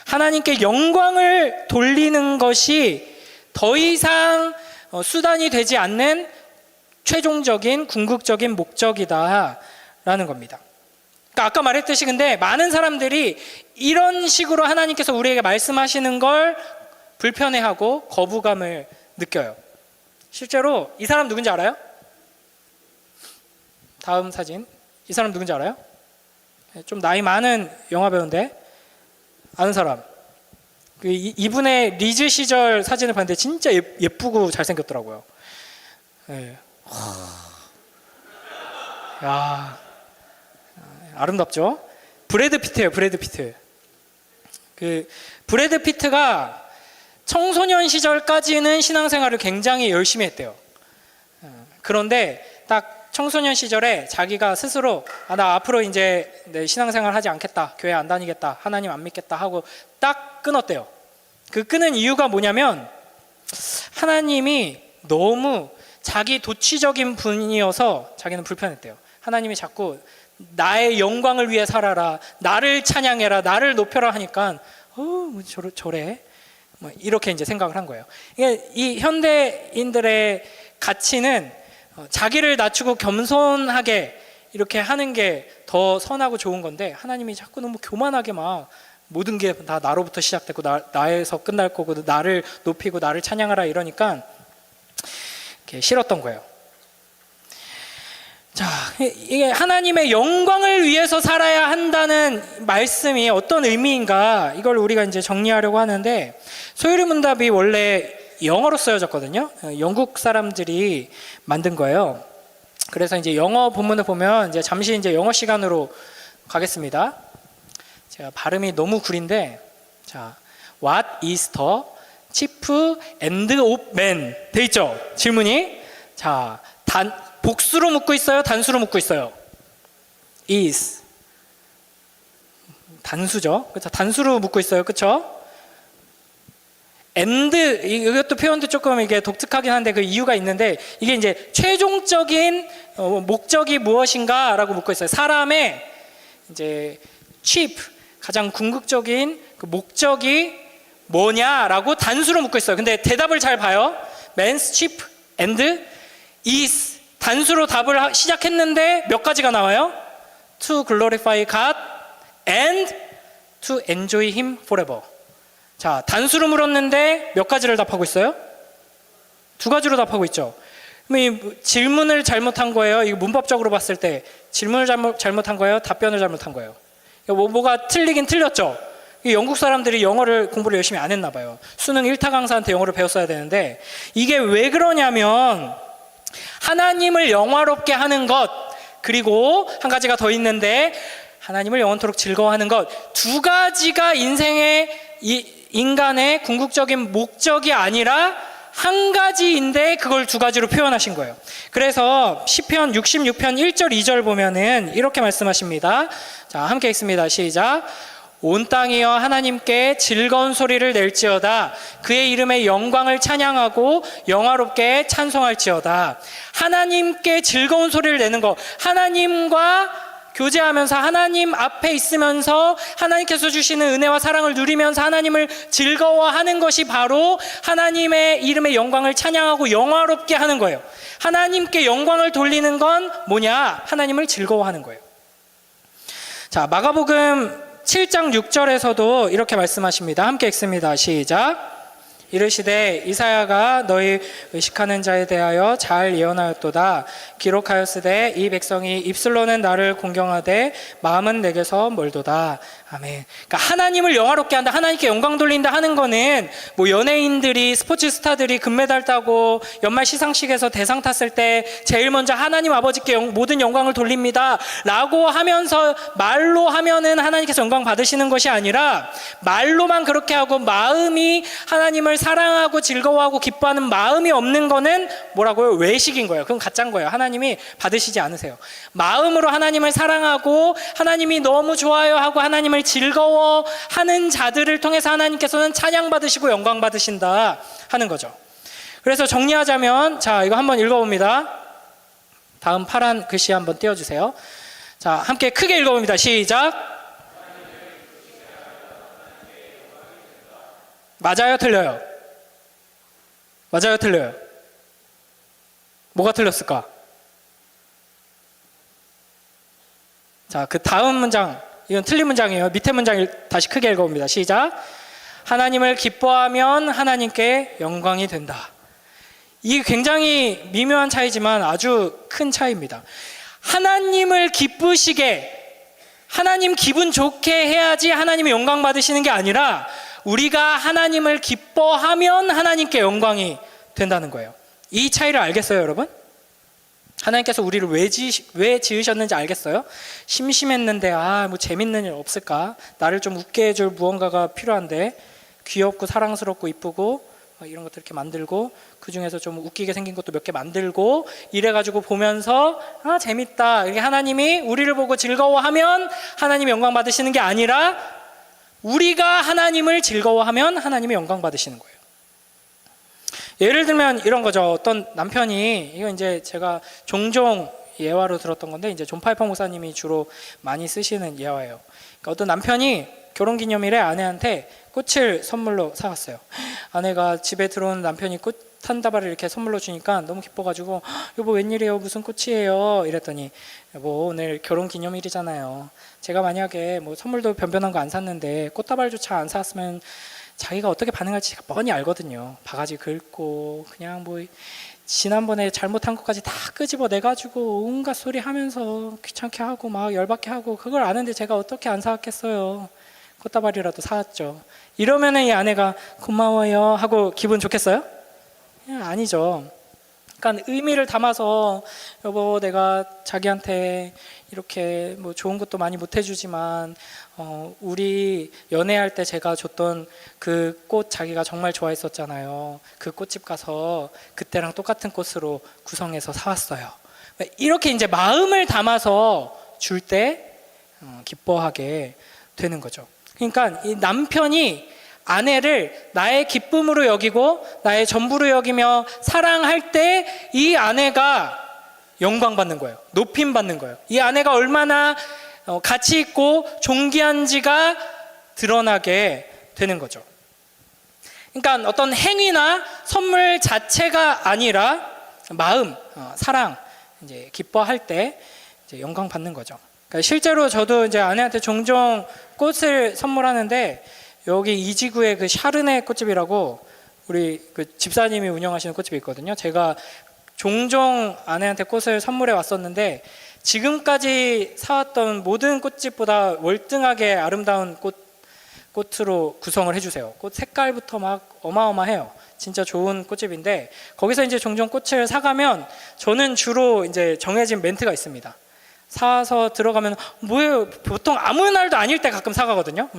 하나님께 영광을 돌리는 것이 더 이상 수단이 되지 않는 최종적인 궁극적인 목적이다 라는 겁니다. 그러니까 아까 말했듯이, 근데 많은 사람들이 이런 식으로 하나님께서 우리에게 말씀하시는 걸 불편해하고 거부감을 느껴요. 실제로 이 사람 누군지 알아요? 다음 사진. 이 사람 누군지 알아요? 좀 나이 많은 영화 배우인데, 아는 사람. 이분의 리즈 시절 사진을 봤는데 진짜 예쁘고 잘생겼더라고요. 네. 야, 아름답죠? 브래드 피트예요. 브래드 피트. 브래드 피트가 청소년 시절까지는 신앙생활을 굉장히 열심히 했대요. 그런데 딱 청소년 시절에 자기가 스스로 나 앞으로 이제 내 신앙생활 하지 않겠다, 교회 안 다니겠다, 하나님 안 믿겠다 하고 딱 끊었대요. 그 끊은 이유가 뭐냐면, 하나님이 너무 자기 도취적인 분이어서 자기는 불편했대요. 하나님이 자꾸 나의 영광을 위해 살아라, 나를 찬양해라, 나를 높여라 하니까 저래 뭐 이렇게 이제 생각을 한 거예요. 이 현대인들의 가치는 자기를 낮추고 겸손하게 이렇게 하는 게 더 선하고 좋은 건데, 하나님이 자꾸 너무 교만하게 막 모든 게 다 나로부터 시작되고 나에서 끝날 거고 나를 높이고 나를 찬양하라 이러니까 싫었던 거예요. 자, 이게 하나님의 영광을 위해서 살아야 한다는 말씀이 어떤 의미인가, 이걸 우리가 이제 정리하려고 하는데, 소요리문답이 원래 영어로 쓰여졌거든요. 영국 사람들이 만든 거예요. 그래서 이제 영어 본문을 보면, 이제 잠시 이제 영어 시간으로 가겠습니다. 제가 발음이 너무 구린데, 자, What is the chief end of man? 돼 있죠? 질문이. 자, 복수로 묻고 있어요? 단수로 묻고 있어요? is. 단수죠. 그렇죠? 단수로 묻고 있어요. 그렇죠? and, 이것도 표현도 조금 이게 독특하긴 한데 그 이유가 있는데, 이게 이제 최종적인 목적이 무엇인가라고 묻고 있어요. 사람의 이제 chief, 가장 궁극적인 그 목적이 뭐냐라고 단수로 묻고 있어요. 근데 대답을 잘 봐요. man's chief end is. 단수로 답을 시작했는데 몇 가지가 나와요? To glorify God and to enjoy Him forever. 자, 단수로 물었는데 몇 가지를 답하고 있어요? 두 가지로 답하고 있죠. 그럼 이 질문을 잘못한 거예요? 이거 문법적으로 봤을 때 질문을 잘못한 거예요? 답변을 잘못한 거예요? 뭐가 틀리긴 틀렸죠. 이 영국 사람들이 영어를 공부를 열심히 안 했나 봐요. 수능 1타 강사한테 영어를 배웠어야 되는데, 이게 왜 그러냐면 하나님을 영화롭게 하는 것, 그리고 한 가지가 더 있는데 하나님을 영원토록 즐거워하는 것, 두 가지가 인생의 인간의 궁극적인 목적이 아니라 한 가지인데 그걸 두 가지로 표현하신 거예요. 그래서 시편 66편 1절 2절 보면은 이렇게 말씀하십니다. 자, 함께 읽습니다. 시작. 온 땅이여 하나님께 즐거운 소리를 낼지어다. 그의 이름의 영광을 찬양하고 영화롭게 찬송할지어다. 하나님께 즐거운 소리를 내는 것, 하나님과 교제하면서 하나님 앞에 있으면서 하나님께서 주시는 은혜와 사랑을 누리면서 하나님을 즐거워하는 것이 바로 하나님의 이름의 영광을 찬양하고 영화롭게 하는 거예요. 하나님께 영광을 돌리는 건 뭐냐? 하나님을 즐거워하는 거예요. 자, 마가복음 7장 6절에서도 이렇게 말씀하십니다. 함께 읽습니다. 시작. 이르시되 이사야가 너희 의식하는 자에 대하여 잘 예언하였도다. 기록하였으되 이 백성이 입술로는 나를 공경하되 마음은 내게서 멀도다. 아멘. 그러니까 하나님을 영화롭게 한다, 하나님께 영광 돌린다 하는 거는 뭐 연예인들이, 스포츠 스타들이 금메달 따고 연말 시상식에서 대상 탔을 때 제일 먼저 하나님 아버지께 모든 영광을 돌립니다 라고 하면서 말로 하면은 하나님께서 영광 받으시는 것이 아니라, 말로만 그렇게 하고 마음이 하나님을 사랑하고 즐거워하고 기뻐하는 마음이 없는 거는 뭐라고요? 외식인 거예요. 그건 가짜인 거예요. 하나님이 받으시지 않으세요. 마음으로 하나님을 사랑하고 하나님이 너무 좋아요 하고 하나님을 즐거워하는 자들을 통해서 하나님께서는 찬양 받으시고 영광 받으신다 하는 거죠. 그래서 정리하자면, 자, 이거 한번 읽어봅니다. 다음 파란 글씨 한번 띄워주세요. 자, 함께 크게 읽어봅니다. 시작. 맞아요, 틀려요? 맞아요, 틀려요? 뭐가 틀렸을까? 자, 그 다음 문장, 이건 틀린 문장이에요. 밑에 문장 다시 크게 읽어봅니다. 시작. 하나님을 기뻐하면 하나님께 영광이 된다. 이게 굉장히 미묘한 차이지만 아주 큰 차이입니다. 하나님을 기쁘시게, 하나님 기분 좋게 해야지 하나님의 영광 받으시는 게 아니라, 우리가 하나님을 기뻐하면 하나님께 영광이 된다는 거예요. 이 차이를 알겠어요, 여러분? 하나님께서 우리를 왜 지으셨는지 알겠어요? 심심했는데 뭐 재밌는 일 없을까? 나를 좀 웃게 해줄 무언가가 필요한데, 귀엽고 사랑스럽고 이쁘고 이런 것들 이렇게 만들고, 그 중에서 좀 웃기게 생긴 것도 몇 개 만들고 이래가지고 보면서 재밌다, 이게 하나님이 우리를 보고 즐거워하면 하나님이 영광 받으시는 게 아니라, 우리가 하나님을 즐거워하면 하나님이 영광 받으시는 거예요. 예를 들면 이런 거죠. 어떤 남편이, 이거 이제 제가 종종 예화로 들었던 건데, 이제 존 파이퍼 목사님이 주로 많이 쓰시는 예화예요. 그러니까 어떤 남편이 결혼기념일에 아내한테 꽃을 선물로 사왔어요. 아내가 집에 들어온 남편이 꽃 한 다발을 이렇게 선물로 주니까 너무 기뻐가지고, 여보 웬일이에요? 무슨 꽃이에요? 이랬더니, 여보 오늘 결혼기념일이잖아요. 제가 만약에 뭐 선물도 변변한 거 안 샀는데 꽃다발조차 안 사왔으면 자기가 어떻게 반응할지 제가 뻔히 알거든요. 바가지 긁고 그냥 뭐 지난번에 잘못한 것까지 다 끄집어 내가지고 온갖 소리 하면서 귀찮게 하고 막 열받게 하고, 그걸 아는데 제가 어떻게 안 사왔겠어요. 꽃다발이라도 사왔죠. 이러면은 이 아내가 고마워요 하고 기분 좋겠어요? 아니죠. 그러니까 의미를 담아서, 여보 내가 자기한테 이렇게 뭐 좋은 것도 많이 못 해주지만 우리 연애할 때 제가 줬던 그 꽃 자기가 정말 좋아했었잖아요. 그 꽃집 가서 그때랑 똑같은 꽃으로 구성해서 사왔어요. 이렇게 이제 마음을 담아서 줄 때 기뻐하게 되는 거죠. 그러니까 이 남편이 아내를 나의 기쁨으로 여기고 나의 전부로 여기며 사랑할 때 이 아내가 영광 받는 거예요. 높임 받는 거예요. 이 아내가 얼마나 가치 있고 존귀한지가 드러나게 되는 거죠. 그러니까 어떤 행위나 선물 자체가 아니라 마음, 사랑, 이제 기뻐할 때 이제 영광 받는 거죠. 그러니까 실제로 저도 이제 아내한테 종종 꽃을 선물하는데, 여기 이지구에 그 샤르네 꽃집이라고 우리 그 집사님이 운영하시는 꽃집이 있거든요. 제가 종종 아내한테 꽃을 선물해 왔었는데, 지금까지 사왔던 모든 꽃집보다 월등하게 아름다운 꽃 꽃으로 구성을 해주세요. 꽃 색깔부터 막 어마어마해요. 진짜 좋은 꽃집인데 거기서 이제 종종 꽃을 사가면 저는 주로 이제 정해진 멘트가 있습니다. 사서 들어가면 뭐예요? 보통 아무 날도 아닐 때 가끔 사가거든요.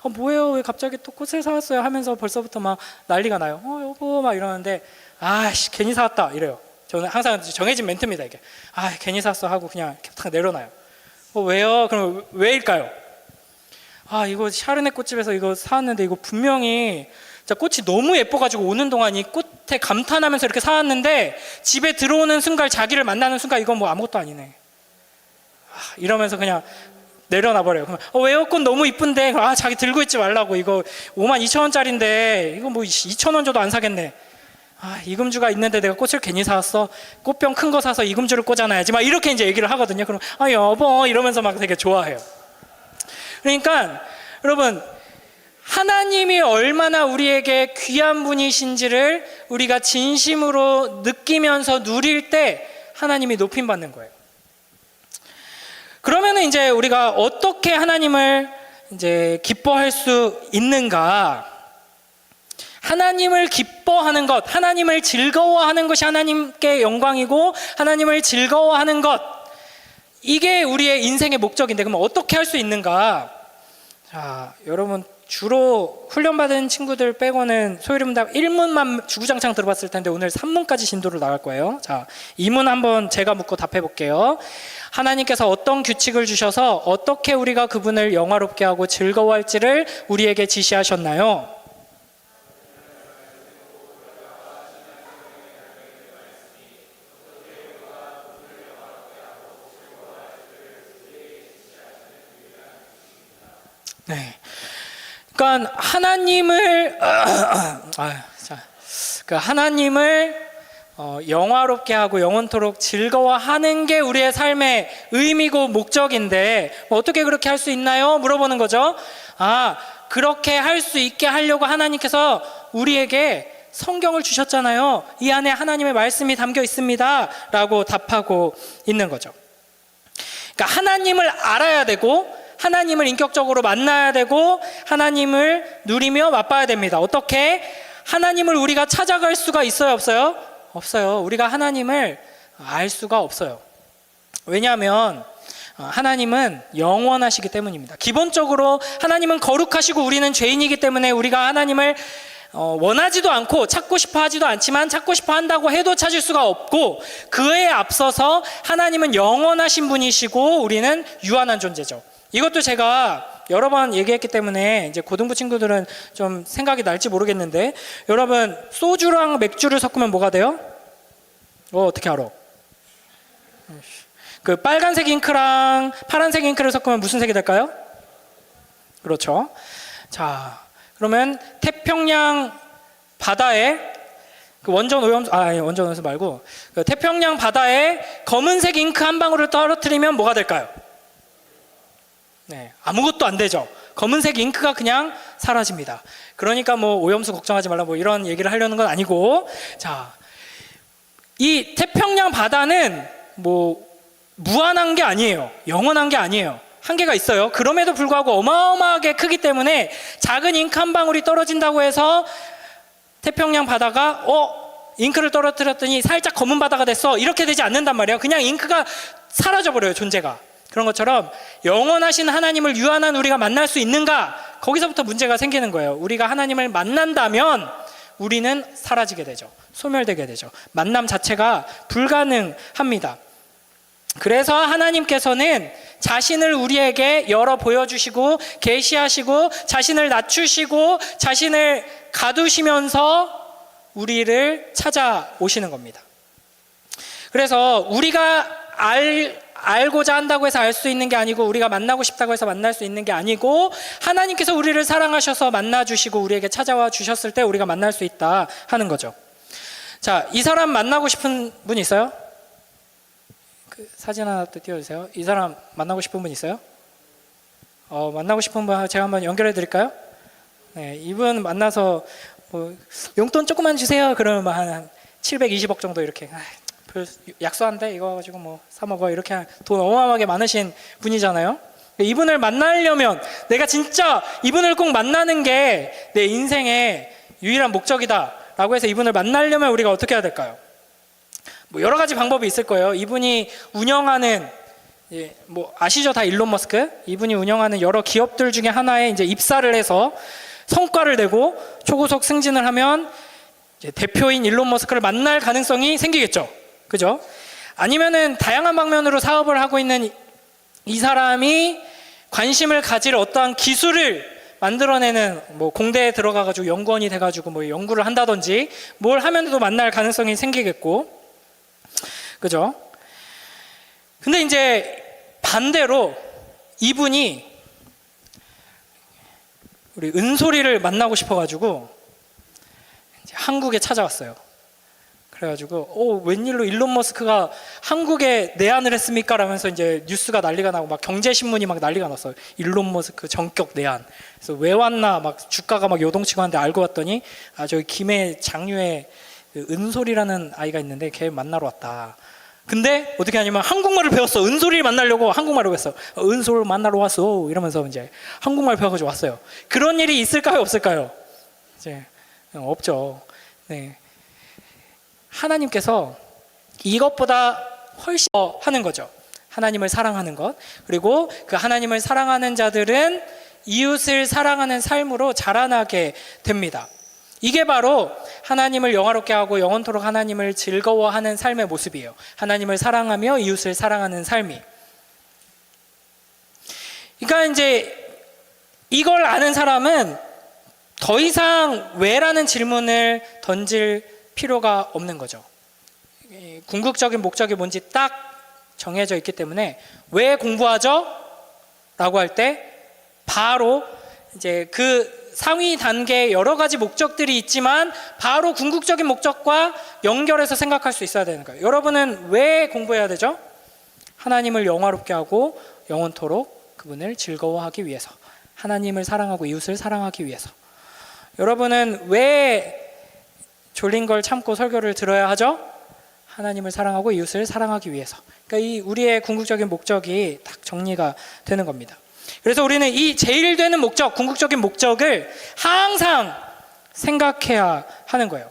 뭐예요? 왜 갑자기 또 꽃을 사왔어요? 하면서 벌써부터 막 난리가 나요. 여보 막 이러는데 아씨 괜히 사왔다 이래요. 저는 항상 정해진 멘트입니다. 이게 괜히 샀어 하고 그냥 탁 내려놔요. 왜요? 그럼 왜일까요? 이거 샤르네 꽃집에서 이거 사왔는데 이거 분명히 꽃이 너무 예뻐가지고 오는 동안 이 꽃에 감탄하면서 이렇게 사왔는데 집에 들어오는 순간 자기를 만나는 순간 이건 뭐 아무것도 아니네. 이러면서 그냥 내려놔 버려요. 그러면 왜요? 꽃 너무 이쁜데 자기 들고 있지 말라고 이거 52,000원짜리인데 이거 뭐 2,000원 줘도 안 사겠네. 이금주가 있는데 내가 꽃을 괜히 사왔어. 꽃병 큰 거 사서 이금주를 꽂아놔야지. 막 이렇게 이제 얘기를 하거든요. 그럼 여보 이러면서 막 되게 좋아해요. 그러니까 여러분 하나님이 얼마나 우리에게 귀한 분이신지를 우리가 진심으로 느끼면서 누릴 때 하나님이 높임받는 거예요. 그러면은 이제 우리가 어떻게 하나님을 이제 기뻐할 수 있는가? 하나님을 기뻐하는 것, 하나님을 즐거워하는 것이 하나님께 영광이고 하나님을 즐거워하는 것, 이게 우리의 인생의 목적인데 그럼 어떻게 할 수 있는가? 자, 여러분 주로 훈련받은 친구들 빼고는 소유림답 1문만 주구장창 들어봤을 텐데 오늘 3문까지 진도로 나갈 거예요. 자, 2문 한번 제가 묻고 답해 볼게요. 하나님께서 어떤 규칙을 주셔서 어떻게 우리가 그분을 영화롭게 하고 즐거워할지를 우리에게 지시하셨나요? 네. 그러니까 하나님을 하나님을 영화롭게 하고 영원토록 즐거워하는 게 우리의 삶의 의미고 목적인데 어떻게 그렇게 할 수 있나요? 물어보는 거죠. 그렇게 할 수 있게 하려고 하나님께서 우리에게 성경을 주셨잖아요. 이 안에 하나님의 말씀이 담겨 있습니다 라고 답하고 있는 거죠. 그러니까 하나님을 알아야 되고 하나님을 인격적으로 만나야 되고 하나님을 누리며 맛봐야 됩니다. 어떻게? 하나님을 우리가 찾아갈 수가 있어요? 없어요? 없어요. 우리가 하나님을 알 수가 없어요. 왜냐하면 하나님은 영원하시기 때문입니다. 기본적으로 하나님은 거룩하시고 우리는 죄인이기 때문에 우리가 하나님을 원하지도 않고 찾고 싶어 하지도 않지만 찾고 싶어 한다고 해도 찾을 수가 없고 그에 앞서서 하나님은 영원하신 분이시고 우리는 유한한 존재죠. 이것도 제가 여러 번 얘기했기 때문에 이제 고등부 친구들은 좀 생각이 날지 모르겠는데 여러분 소주랑 맥주를 섞으면 뭐가 돼요? 어떻게 알아? 그 빨간색 잉크랑 파란색 잉크를 섞으면 무슨 색이 될까요? 그렇죠. 자, 그러면 태평양 바다에 그 원전 오염수 말고 그 태평양 바다에 검은색 잉크 한 방울을 떨어뜨리면 뭐가 될까요? 네, 아무것도 안 되죠. 검은색 잉크가 그냥 사라집니다. 그러니까 뭐 오염수 걱정하지 말라 뭐 이런 얘기를 하려는 건 아니고, 자, 이 태평양 바다는 뭐 무한한 게 아니에요. 영원한 게 아니에요. 한계가 있어요. 그럼에도 불구하고 어마어마하게 크기 때문에 작은 잉크 한 방울이 떨어진다고 해서 태평양 바다가 잉크를 떨어뜨렸더니 살짝 검은 바다가 됐어 이렇게 되지 않는단 말이에요. 그냥 잉크가 사라져버려요. 존재가. 그런 것처럼 영원하신 하나님을 유한한 우리가 만날 수 있는가? 거기서부터 문제가 생기는 거예요. 우리가 하나님을 만난다면 우리는 사라지게 되죠. 소멸되게 되죠. 만남 자체가 불가능합니다. 그래서 하나님께서는 자신을 우리에게 열어 보여주시고 계시하시고 자신을 낮추시고 자신을 가두시면서 우리를 찾아오시는 겁니다. 그래서 우리가 알고자 한다고 해서 알 수 있는 게 아니고 우리가 만나고 싶다고 해서 만날 수 있는 게 아니고 하나님께서 우리를 사랑하셔서 만나주시고 우리에게 찾아와 주셨을 때 우리가 만날 수 있다 하는 거죠. 자, 이 사람 만나고 싶은 분 있어요? 그 사진 하나 또 띄워주세요. 이 사람 만나고 싶은 분 있어요? 만나고 싶은 분 제가 한번 연결해 드릴까요? 네, 이분 만나서 뭐 용돈 조금만 주세요. 그러면 한 720억 정도 이렇게 약소한데 이거 가지고 뭐 사 먹어 이렇게 돈 어마어마하게 많으신 분이잖아요. 이분을 만나려면, 내가 진짜 이분을 꼭 만나는 게 내 인생의 유일한 목적이다 라고 해서 이분을 만나려면 우리가 어떻게 해야 될까요? 뭐 여러 가지 방법이 있을 거예요. 이분이 운영하는, 뭐 아시죠? 다 일론 머스크. 이분이 운영하는 여러 기업들 중에 하나에 이제 입사를 해서 성과를 내고 초고속 승진을 하면 이제 대표인 일론 머스크를 만날 가능성이 생기겠죠. 그죠? 아니면은 다양한 방면으로 사업을 하고 있는 이 사람이 관심을 가질 어떠한 기술을 만들어내는, 뭐 공대에 들어가가지고 연구원이 돼가지고 뭐 연구를 한다든지 뭘 하면서도 만날 가능성이 생기겠고, 그죠? 근데 이제 반대로 이분이 우리 은솔이를 만나고 싶어가지고 이제 한국에 찾아왔어요. 그래가지고 웬일로 일론 머스크가 한국에 내한을 했습니까? 라면서 이제 뉴스가 난리가 나고 막 경제신문이 막 난리가 났어요. 일론 머스크 전격 내한. 그래서 왜 왔나 막 주가가 막 요동치고 하는데 알고 봤더니 저기 김해 장류에 은솔이라는 아이가 있는데 걔 만나러 왔다. 근데 어떻게 하냐면 한국말을 배웠어. 은솔이를 만나려고 한국말을 배웠어. 은솔 만나러 왔어 이러면서 이제 한국말 배워가지고 왔어요. 그런 일이 있을까요, 없을까요? 이제 없죠. 네. 하나님께서 이것보다 훨씬 더 하는 거죠. 하나님을 사랑하는 것. 그리고 그 하나님을 사랑하는 자들은 이웃을 사랑하는 삶으로 자라나게 됩니다. 이게 바로 하나님을 영화롭게 하고 영원토록 하나님을 즐거워하는 삶의 모습이에요. 하나님을 사랑하며 이웃을 사랑하는 삶이. 그러니까 이제 이걸 아는 사람은 더 이상 왜라는 질문을 던질 필요가 없는 거죠. 궁극적인 목적이 뭔지 딱 정해져 있기 때문에 왜 공부하죠? 라고 할 때 바로 이제 그 상위 단계의 여러 가지 목적들이 있지만 바로 궁극적인 목적과 연결해서 생각할 수 있어야 되는 거예요. 여러분은 왜 공부해야 되죠? 하나님을 영화롭게 하고 영원토록 그분을 즐거워하기 위해서, 하나님을 사랑하고 이웃을 사랑하기 위해서. 여러분은 왜 졸린 걸 참고 설교를 들어야 하죠? 하나님을 사랑하고 이웃을 사랑하기 위해서. 그러니까 이 우리의 궁극적인 목적이 딱 정리가 되는 겁니다. 그래서 우리는 이 제일 되는 목적, 궁극적인 목적을 항상 생각해야 하는 거예요.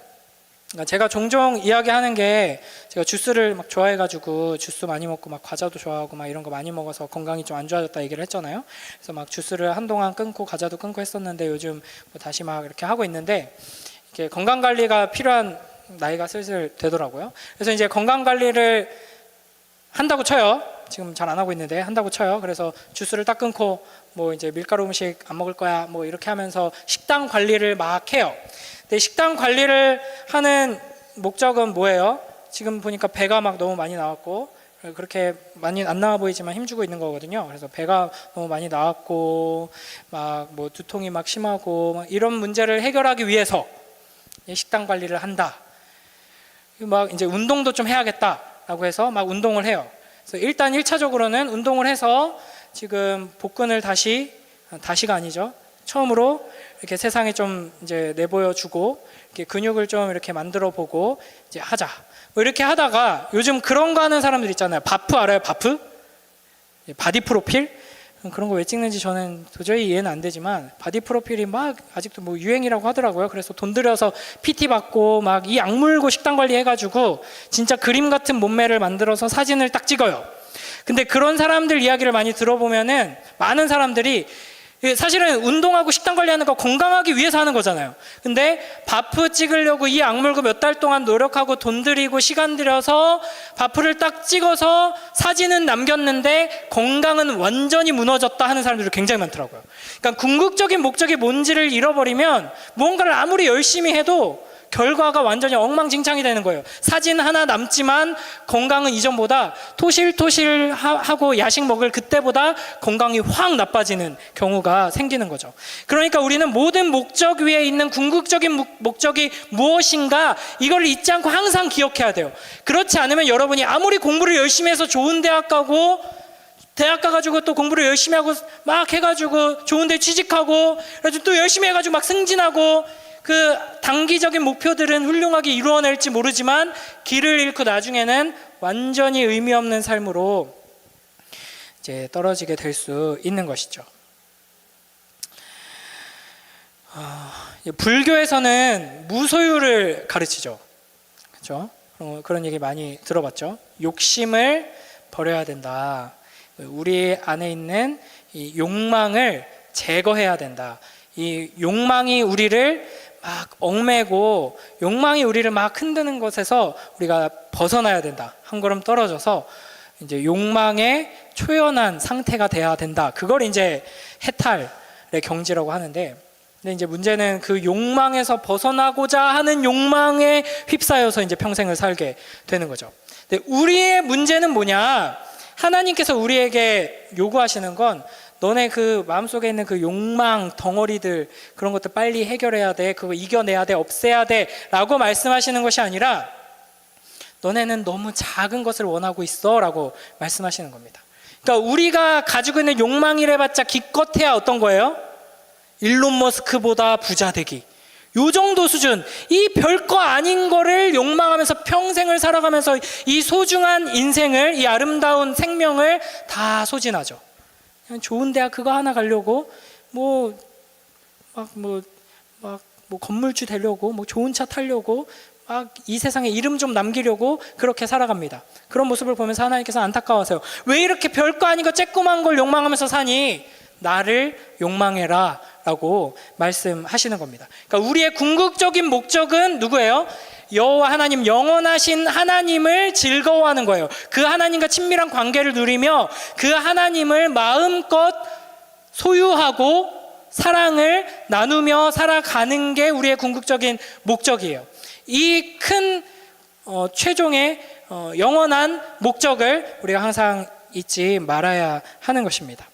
그러니까 제가 종종 이야기하는 게, 제가 주스를 막 좋아해가지고 주스 많이 먹고 막 과자도 좋아하고 막 이런 거 많이 먹어서 건강이 좀 안 좋아졌다 얘기를 했잖아요. 그래서 막 주스를 한동안 끊고 과자도 끊고 했었는데 요즘 뭐 다시 막 이렇게 하고 있는데, 이렇게 건강 관리가 필요한 나이가 슬슬 되더라고요. 그래서 이제 건강 관리를 한다고 쳐요. 지금 잘 안 하고 있는데 한다고 쳐요. 그래서 주스를 딱 끊고 뭐 이제 밀가루 음식 안 먹을 거야 뭐 이렇게 하면서 식단 관리를 막 해요. 근데 식단 관리를 하는 목적은 뭐예요? 지금 보니까 배가 막 너무 많이 나왔고, 그렇게 많이 안 나와 보이지만 힘주고 있는 거거든요. 그래서 배가 너무 많이 나왔고 막 뭐 두통이 막 심하고 막 이런 문제를 해결하기 위해서 식단 관리를 한다. 막 이제 운동도 좀 해야겠다라고 해서 막 운동을 해요. 그래서 일단 1차적으로는 운동을 해서 지금 복근을 다시가 아니죠. 처음으로 이렇게 세상에 좀 이제 내보여주고 이렇게 근육을 좀 이렇게 만들어 보고 이제 하자. 뭐 이렇게 하다가 요즘 그런 거 하는 사람들 있잖아요. 바프 알아요? 바프? 바디 프로필? 그런 거 왜 찍는지 저는 도저히 이해는 안 되지만 바디 프로필이 막 아직도 뭐 유행이라고 하더라고요. 그래서 돈 들여서 PT 받고 막 이 악물고 식단 관리 해가지고 진짜 그림 같은 몸매를 만들어서 사진을 딱 찍어요. 근데 그런 사람들 이야기를 많이 들어보면은 많은 사람들이 사실은 운동하고 식단 관리하는 거 건강하기 위해서 하는 거잖아요. 근데 바프 찍으려고 이 악물고 몇 달 동안 노력하고 돈 들이고 시간 들여서 바프를 딱 찍어서 사진은 남겼는데 건강은 완전히 무너졌다 하는 사람들이 굉장히 많더라고요. 그러니까 궁극적인 목적이 뭔지를 잃어버리면 무언가를 아무리 열심히 해도 결과가 완전히 엉망진창이 되는 거예요. 사진 하나 남지만 건강은 이전보다 토실토실하고 야식 먹을 그때보다 건강이 확 나빠지는 경우가 생기는 거죠. 그러니까 우리는 모든 목적 위에 있는 궁극적인 목적이 무엇인가 이걸 잊지 않고 항상 기억해야 돼요. 그렇지 않으면 여러분이 아무리 공부를 열심히 해서 좋은 대학 가고 대학 가가지고 또 공부를 열심히 하고 막 해가지고 좋은 데 취직하고 그래서 또 열심히 해가지고 막 승진하고 그 단기적인 목표들은 훌륭하게 이루어낼지 모르지만 길을 잃고 나중에는 완전히 의미 없는 삶으로 이제 떨어지게 될 수 있는 것이죠. 불교에서는 무소유를 가르치죠. 그렇죠? 그런 얘기 많이 들어봤죠. 욕심을 버려야 된다. 우리 안에 있는 이 욕망을 제거해야 된다. 이 욕망이 우리를 막 얽매고 욕망이 우리를 막 흔드는 것에서 우리가 벗어나야 된다. 한 걸음 떨어져서 이제 욕망의 초연한 상태가 돼야 된다. 그걸 이제 해탈의 경지라고 하는데, 근데 이제 문제는 그 욕망에서 벗어나고자 하는 욕망에 휩싸여서 이제 평생을 살게 되는 거죠. 근데 우리의 문제는 뭐냐? 하나님께서 우리에게 요구하시는 건 너네 그 마음속에 있는 그 욕망 덩어리들, 그런 것들 빨리 해결해야 돼, 그거 이겨내야 돼, 없애야 돼 라고 말씀하시는 것이 아니라 너네는 너무 작은 것을 원하고 있어 라고 말씀하시는 겁니다. 그러니까 우리가 가지고 있는 욕망이래봤자 기껏해야 어떤 거예요? 일론 머스크보다 부자 되기, 요 정도 수준. 이 별거 아닌 거를 욕망하면서 평생을 살아가면서 이 소중한 인생을, 이 아름다운 생명을 다 소진하죠. 그냥 좋은 대학 그거 하나 가려고 건물주 되려고, 좋은 차 타려고, 막 이 세상에 이름 좀 남기려고 그렇게 살아갑니다. 그런 모습을 보면서 하나님께서 안타까워하세요. 왜 이렇게 별거 아닌 거 쬐꼬만 걸 욕망하면서 사니? 나를 욕망해라 라고 말씀하시는 겁니다. 그러니까 우리의 궁극적인 목적은 누구예요? 여호와 하나님, 영원하신 하나님을 즐거워하는 거예요. 그 하나님과 친밀한 관계를 누리며 그 하나님을 마음껏 소유하고 사랑을 나누며 살아가는 게 우리의 궁극적인 목적이에요. 이 큰 최종의 영원한 목적을 우리가 항상 잊지 말아야 하는 것입니다.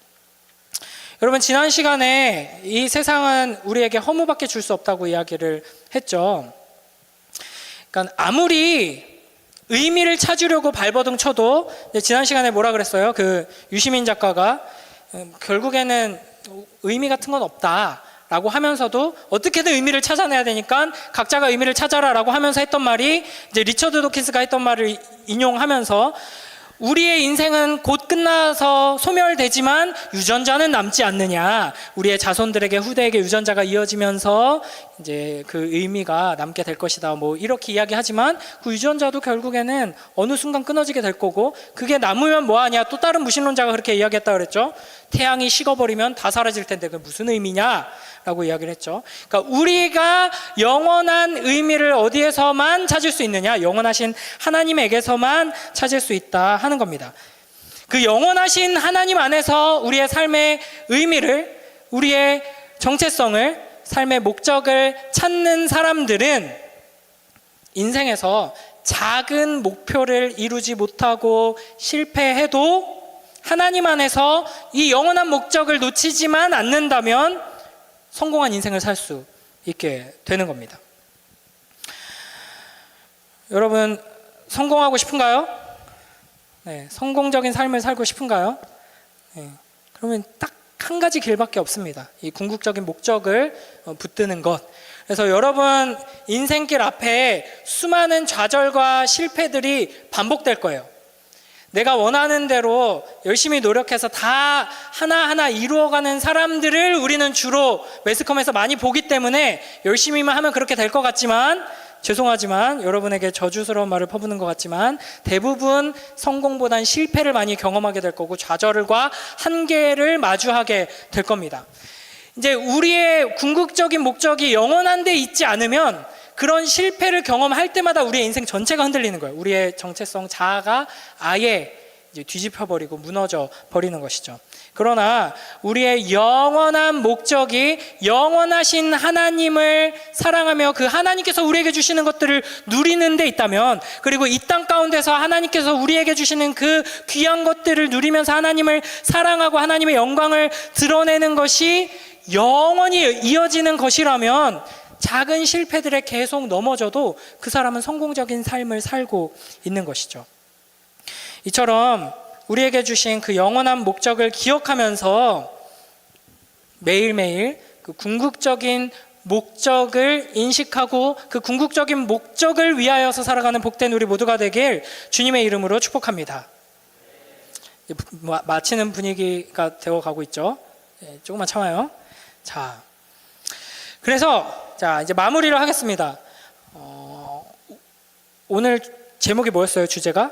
여러분, 지난 시간에 이 세상은 우리에게 허무밖에 줄 수 없다고 이야기를 했죠. 그러니까 아무리 의미를 찾으려고 발버둥 쳐도, 지난 시간에 뭐라 그랬어요? 그 유시민 작가가 결국에는 의미 같은 건 없다라고 하면서도 어떻게든 의미를 찾아내야 되니까 각자가 의미를 찾아라라고 하면서 했던 말이, 이제 리처드 도킨스가 했던 말을 인용하면서, 우리의 인생은 곧 끝나서 소멸되지만 유전자는 남지 않느냐, 우리의 자손들에게, 후대에게 유전자가 이어지면서 이제 그 의미가 남게 될 것이다, 이렇게 이야기하지만 그 유전자도 결국에는 어느 순간 끊어지게 될 거고, 그게 남으면 뭐하냐, 또 다른 무신론자가 그렇게 이야기했다 그랬죠. 태양이 식어버리면 다 사라질 텐데 그게 무슨 의미냐 라고 이야기를 했죠. 그러니까 우리가 영원한 의미를 어디에서만 찾을 수 있느냐? 영원하신 하나님에게서만 찾을 수 있다 하는 겁니다. 그 영원하신 하나님 안에서 우리의 삶의 의미를, 우리의 정체성을, 삶의 목적을 찾는 사람들은 인생에서 작은 목표를 이루지 못하고 실패해도 하나님 안에서 이 영원한 목적을 놓치지만 않는다면 성공한 인생을 살 수 있게 되는 겁니다. 여러분, 성공하고 싶은가요? 네, 성공적인 삶을 살고 싶은가요? 네, 그러면 딱 한 가지 길밖에 없습니다. 이 궁극적인 목적을 붙드는 것. 그래서 여러분 인생길 앞에 수많은 좌절과 실패들이 반복될 거예요. 내가 원하는 대로 열심히 노력해서 다 하나하나 이루어가는 사람들을 우리는 주로 매스컴에서 많이 보기 때문에 열심히만 하면 그렇게 될 것 같지만, 죄송하지만 여러분에게 저주스러운 말을 퍼붓는 것 같지만 대부분 성공보단 실패를 많이 경험하게 될 거고 좌절과 한계를 마주하게 될 겁니다. 이제 우리의 궁극적인 목적이 영원한 데 있지 않으면 그런 실패를 경험할 때마다 우리의 인생 전체가 흔들리는 거예요. 우리의 정체성, 자아가 아예 이제 뒤집혀버리고 무너져 버리는 것이죠. 그러나 우리의 영원한 목적이 영원하신 하나님을 사랑하며 그 하나님께서 우리에게 주시는 것들을 누리는 데 있다면, 그리고 이 땅 가운데서 하나님께서 우리에게 주시는 그 귀한 것들을 누리면서 하나님을 사랑하고 하나님의 영광을 드러내는 것이 영원히 이어지는 것이라면, 작은 실패들에 계속 넘어져도 그 사람은 성공적인 삶을 살고 있는 것이죠. 이처럼 우리에게 주신 그 영원한 목적을 기억하면서 매일매일 그 궁극적인 목적을 인식하고 그 궁극적인 목적을 위하여서 살아가는 복된 우리 모두가 되길 주님의 이름으로 축복합니다. 이제 마치는 분위기가 되어 가고 있죠. 조금만 참아요. 자, 그래서 자 이제 마무리를 하겠습니다. 오늘 제목이 뭐였어요? 주제가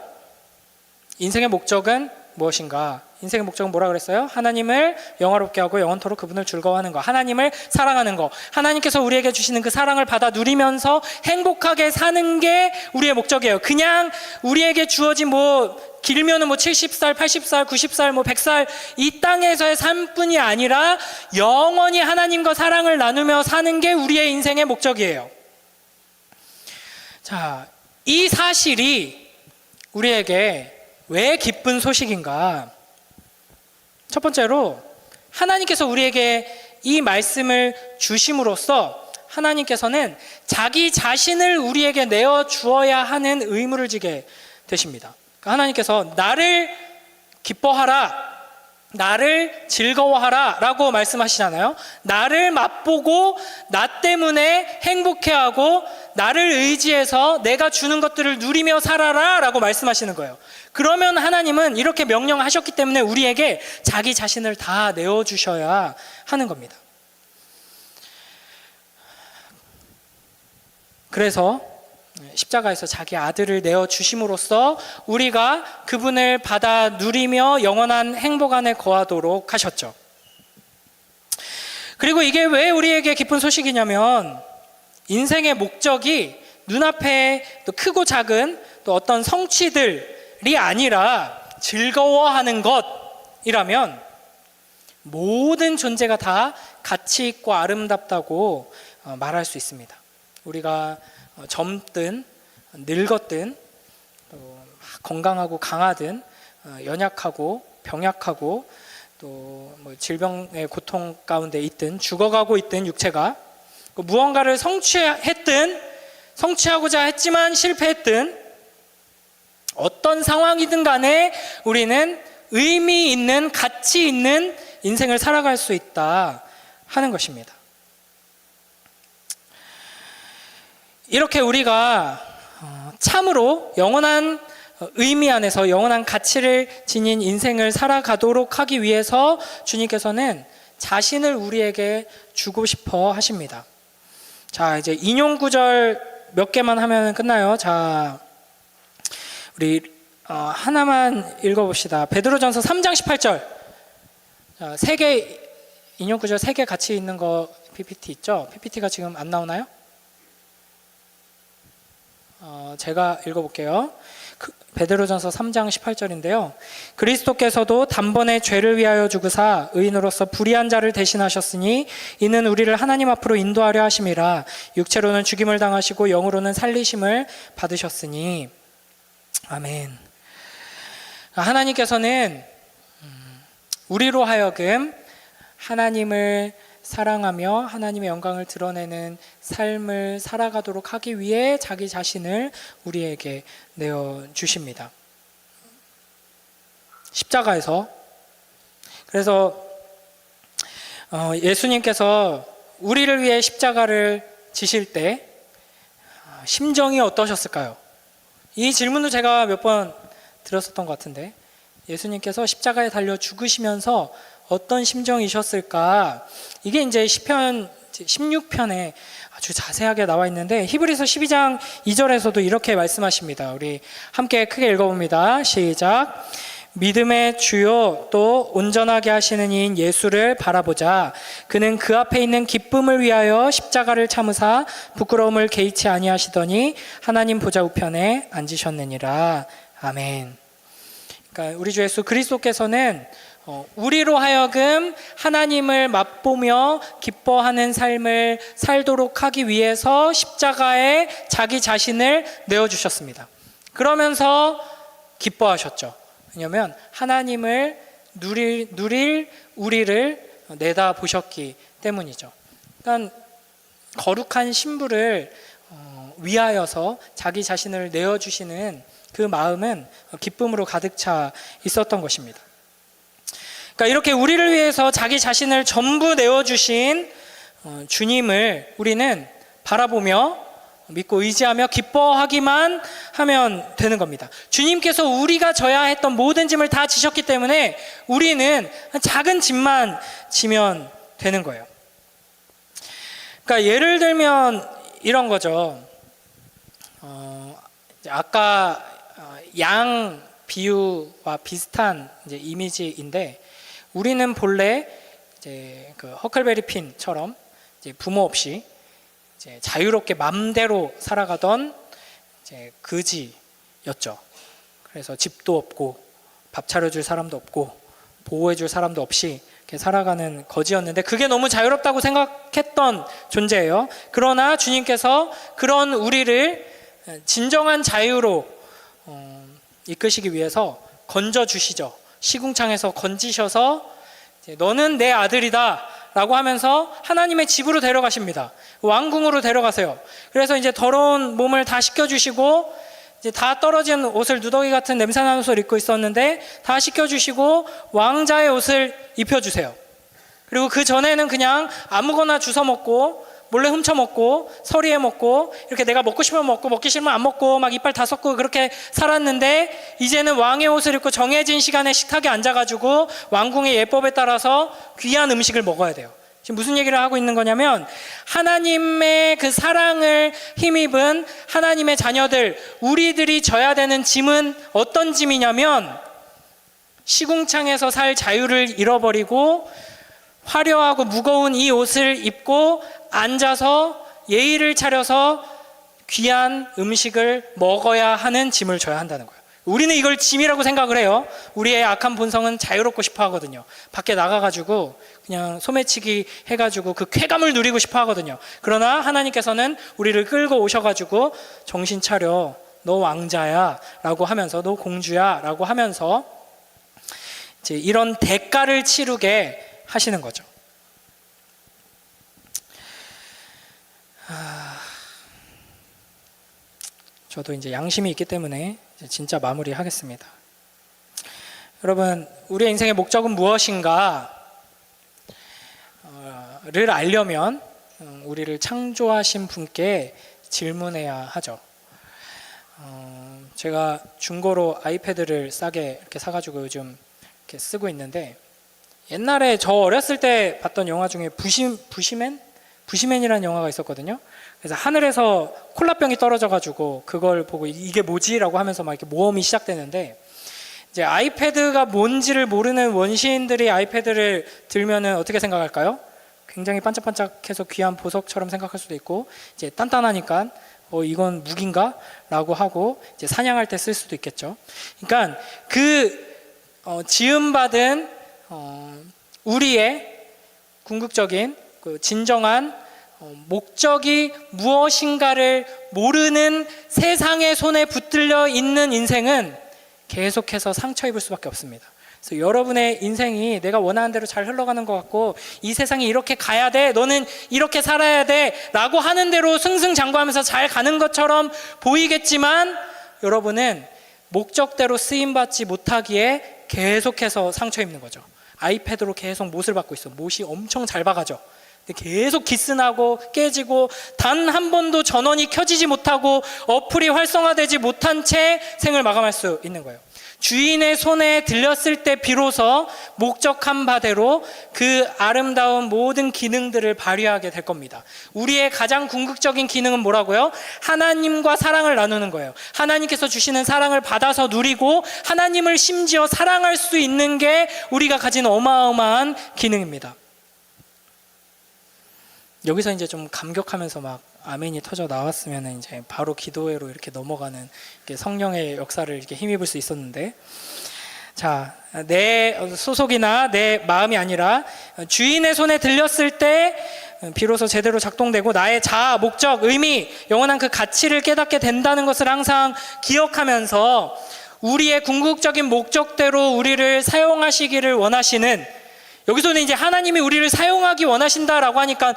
인생의 목적은 무엇인가? 인생의 목적은 뭐라 그랬어요? 하나님을 영화롭게 하고 영원토록 그분을 즐거워하는 거, 하나님을 사랑하는 거, 하나님께서 우리에게 주시는 그 사랑을 받아 누리면서 행복하게 사는 게 우리의 목적이에요. 그냥 우리에게 주어진 길면은 70살, 80살, 90살, 100살 이 땅에서의 삶뿐이 아니라 영원히 하나님과 사랑을 나누며 사는 게 우리의 인생의 목적이에요. 자, 이 사실이 우리에게 왜 기쁜 소식인가? 첫 번째로 하나님께서 우리에게 이 말씀을 주심으로써 하나님께서는 자기 자신을 우리에게 내어 주어야 하는 의무를 지게 되십니다. 그러니까 하나님께서 나를 기뻐하라, 나를 즐거워하라 라고 말씀하시잖아요. 나를 맛보고 나 때문에 행복해하고 나를 의지해서 내가 주는 것들을 누리며 살아라 라고 말씀하시는 거예요. 그러면 하나님은 이렇게 명령하셨기 때문에 우리에게 자기 자신을 다 내어주셔야 하는 겁니다. 그래서 십자가에서 자기 아들을 내어주심으로써 우리가 그분을 받아 누리며 영원한 행복 안에 거하도록 하셨죠. 그리고 이게 왜 우리에게 기쁜 소식이냐면 인생의 목적이 눈앞에 또 크고 작은 또 어떤 성취들이 아니라 즐거워하는 것이라면 모든 존재가 다 가치 있고 아름답다고 말할 수 있습니다. 우리가 젊든 늙었든 또 건강하고 강하든 연약하고 병약하고 또 질병의 고통 가운데 있든 죽어가고 있든 육체가 무언가를 성취하고자 했지만 실패했든 어떤 상황이든 간에 우리는 의미 있는 가치 있는 인생을 살아갈 수 있다 하는 것입니다. 이렇게 우리가 참으로 영원한 의미 안에서 영원한 가치를 지닌 인생을 살아가도록 하기 위해서 주님께서는 자신을 우리에게 주고 싶어 하십니다. 자, 이제 인용 구절 몇 개만 하면 끝나요. 자, 우리 하나만 읽어봅시다. 베드로전서 3장 18절. 자, 3개 인용 구절 3개 같이 있는 거 PPT 있죠? PPT가 지금 안 나오나요? 제가 읽어볼게요. 베드로전서 3장 18절인데요. 그리스도께서도 단번에 죄를 위하여 죽으사 의인으로서 불의한 자를 대신하셨으니 이는 우리를 하나님 앞으로 인도하려 하심이라. 육체로는 죽임을 당하시고 영으로는 살리심을 받으셨으니. 아멘. 하나님께서는 우리로 하여금 하나님을 사랑하며 하나님의 영광을 드러내는 삶을 살아가도록 하기 위해 자기 자신을 우리에게 내어주십니다. 십자가에서. 그래서 예수님께서 우리를 위해 십자가를 지실 때 심정이 어떠셨을까요? 이 질문도 제가 몇 번 들었었던 것 같은데 예수님께서 십자가에 달려 죽으시면서 어떤 심정이셨을까? 이게 이제 시편 16편에 아주 자세하게 나와 있는데 히브리서 12장 2절에서도 이렇게 말씀하십니다. 우리 함께 크게 읽어봅니다. 시작. 믿음의 주요 또 온전하게 하시는 이인 예수를 바라보자. 그는 그 앞에 있는 기쁨을 위하여 십자가를 참으사 부끄러움을 개의치 아니하시더니 하나님 보좌 우편에 앉으셨느니라. 아멘. 그러니까 우리 주 예수 그리스도께서는 우리로 하여금 하나님을 맛보며 기뻐하는 삶을 살도록 하기 위해서 십자가에 자기 자신을 내어주셨습니다. 그러면서 기뻐하셨죠. 왜냐하면 하나님을 누릴 우리를 내다보셨기 때문이죠. 그러니까 거룩한 신부를 위하여서 자기 자신을 내어주시는 그 마음은 기쁨으로 가득 차 있었던 것입니다. 그러니까 이렇게 우리를 위해서 자기 자신을 전부 내어주신 주님을 우리는 바라보며 믿고 의지하며 기뻐하기만 하면 되는 겁니다. 주님께서 우리가 져야 했던 모든 짐을 다 지셨기 때문에 우리는 작은 짐만 지면 되는 거예요. 그러니까 예를 들면 이런 거죠. 아까 양 비유와 비슷한 이제 이미지인데, 우리는 본래 이제 그 허클베리 핀처럼 이제 부모 없이 이제 자유롭게 맘대로 살아가던 이제 그지였죠. 그래서 집도 없고 밥 차려줄 사람도 없고 보호해줄 사람도 없이 이렇게 살아가는 거지였는데, 그게 너무 자유롭다고 생각했던 존재예요. 그러나 주님께서 그런 우리를 진정한 자유로 이끄시기 위해서 건져주시죠. 시궁창에서 건지셔서 너는 내 아들이다 라고 하면서 하나님의 집으로 데려가십니다. 왕궁으로 데려가세요. 그래서 이제 더러운 몸을 다 씻겨주시고, 이제 다 떨어진 옷을, 누더기 같은 냄새나는 옷을 입고 있었는데 다 씻겨주시고 왕자의 옷을 입혀주세요. 그리고 그 전에는 그냥 아무거나 주워 먹고 몰래 훔쳐 먹고 서리에 먹고 이렇게 내가 먹고 싶으면 먹고 먹기 싫으면 안 먹고 막 이빨 다 썩고 그렇게 살았는데, 이제는 왕의 옷을 입고 정해진 시간에 식탁에 앉아가지고 왕궁의 예법에 따라서 귀한 음식을 먹어야 돼요. 지금 무슨 얘기를 하고 있는 거냐면, 하나님의 그 사랑을 힘입은 하나님의 자녀들, 우리들이 져야 되는 짐은 어떤 짐이냐면, 시궁창에서 살 자유를 잃어버리고 화려하고 무거운 이 옷을 입고 앉아서 예의를 차려서 귀한 음식을 먹어야 하는 짐을 져야 한다는 거예요. 우리는 이걸 짐이라고 생각을 해요. 우리의 악한 본성은 자유롭고 싶어 하거든요. 밖에 나가가지고 그냥 소매치기 해가지고 그 쾌감을 누리고 싶어 하거든요. 그러나 하나님께서는 우리를 끌고 오셔가지고 정신 차려, 너 왕자야 라고 하면서, 너 공주야 라고 하면서 이제 이런 대가를 치르게 하시는 거죠. 저도 이제 양심이 있기 때문에 이제 진짜 마무리하겠습니다. 여러분, 우리의 인생의 목적은 무엇인가를 알려면 우리를 창조하신 분께 질문해야 하죠. 제가 중고로 아이패드를 싸게 이렇게 사가지고 요즘 이렇게 쓰고 있는데, 옛날에 저 어렸을 때 봤던 영화 중에 부시맨이라는 영화가 있었거든요. 그래서 하늘에서 콜라병이 떨어져가지고 그걸 보고 이게 뭐지라고 하면서 막 이렇게 모험이 시작되는데, 이제 아이패드가 뭔지를 모르는 원시인들이 아이패드를 들면은 어떻게 생각할까요? 굉장히 반짝반짝해서 귀한 보석처럼 생각할 수도 있고, 이제 단단하니까 이건 무기인가? 라고 하고 이제 사냥할 때 쓸 수도 있겠죠. 그러니까 그 지음받은 우리의 궁극적인 그 진정한 목적이 무엇인가를 모르는 세상의 손에 붙들려 있는 인생은 계속해서 상처 입을 수밖에 없습니다. 그래서 여러분의 인생이 내가 원하는 대로 잘 흘러가는 것 같고, 이 세상이 이렇게 가야 돼, 너는 이렇게 살아야 돼 라고 하는 대로 승승장구하면서 잘 가는 것처럼 보이겠지만, 여러분은 목적대로 쓰임받지 못하기에 계속해서 상처 입는 거죠. 아이패드로 계속 못을 받고 있어. 못이 엄청 잘 박아져. 계속 기스나고 깨지고 단 한 번도 전원이 켜지지 못하고 어플이 활성화되지 못한 채 생을 마감할 수 있는 거예요. 주인의 손에 들렸을 때 비로소 목적한 바대로 그 아름다운 모든 기능들을 발휘하게 될 겁니다. 우리의 가장 궁극적인 기능은 뭐라고요? 하나님과 사랑을 나누는 거예요. 하나님께서 주시는 사랑을 받아서 누리고 하나님을 심지어 사랑할 수 있는 게 우리가 가진 어마어마한 기능입니다. 여기서 이제 좀 감격하면서 막 아멘이 터져 나왔으면 이제 바로 기도회로 이렇게 넘어가는 성령의 역사를 이렇게 힘입을 수 있었는데, 자, 내 소속이나 내 마음이 아니라 주인의 손에 들렸을 때 비로소 제대로 작동되고 나의 자아, 목적, 의미, 영원한 그 가치를 깨닫게 된다는 것을 항상 기억하면서 우리의 궁극적인 목적대로 우리를 사용하시기를 원하시는, 여기서는 이제 하나님이 우리를 사용하기 원하신다라고 하니까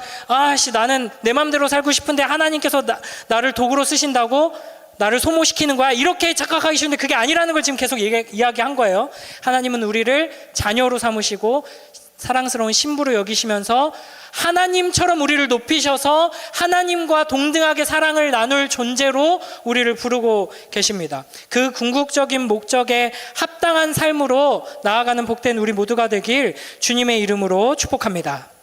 나는 내 맘대로 살고 싶은데 하나님께서 나를 도구로 쓰신다고 나를 소모시키는 거야, 이렇게 착각하기 쉬운데 그게 아니라는 걸 지금 계속 이야기한 거예요. 하나님은 우리를 자녀로 삼으시고 사랑스러운 신부로 여기시면서 하나님처럼 우리를 높이셔서 하나님과 동등하게 사랑을 나눌 존재로 우리를 부르고 계십니다. 그 궁극적인 목적에 합당한 삶으로 나아가는 복된 우리 모두가 되길 주님의 이름으로 축복합니다.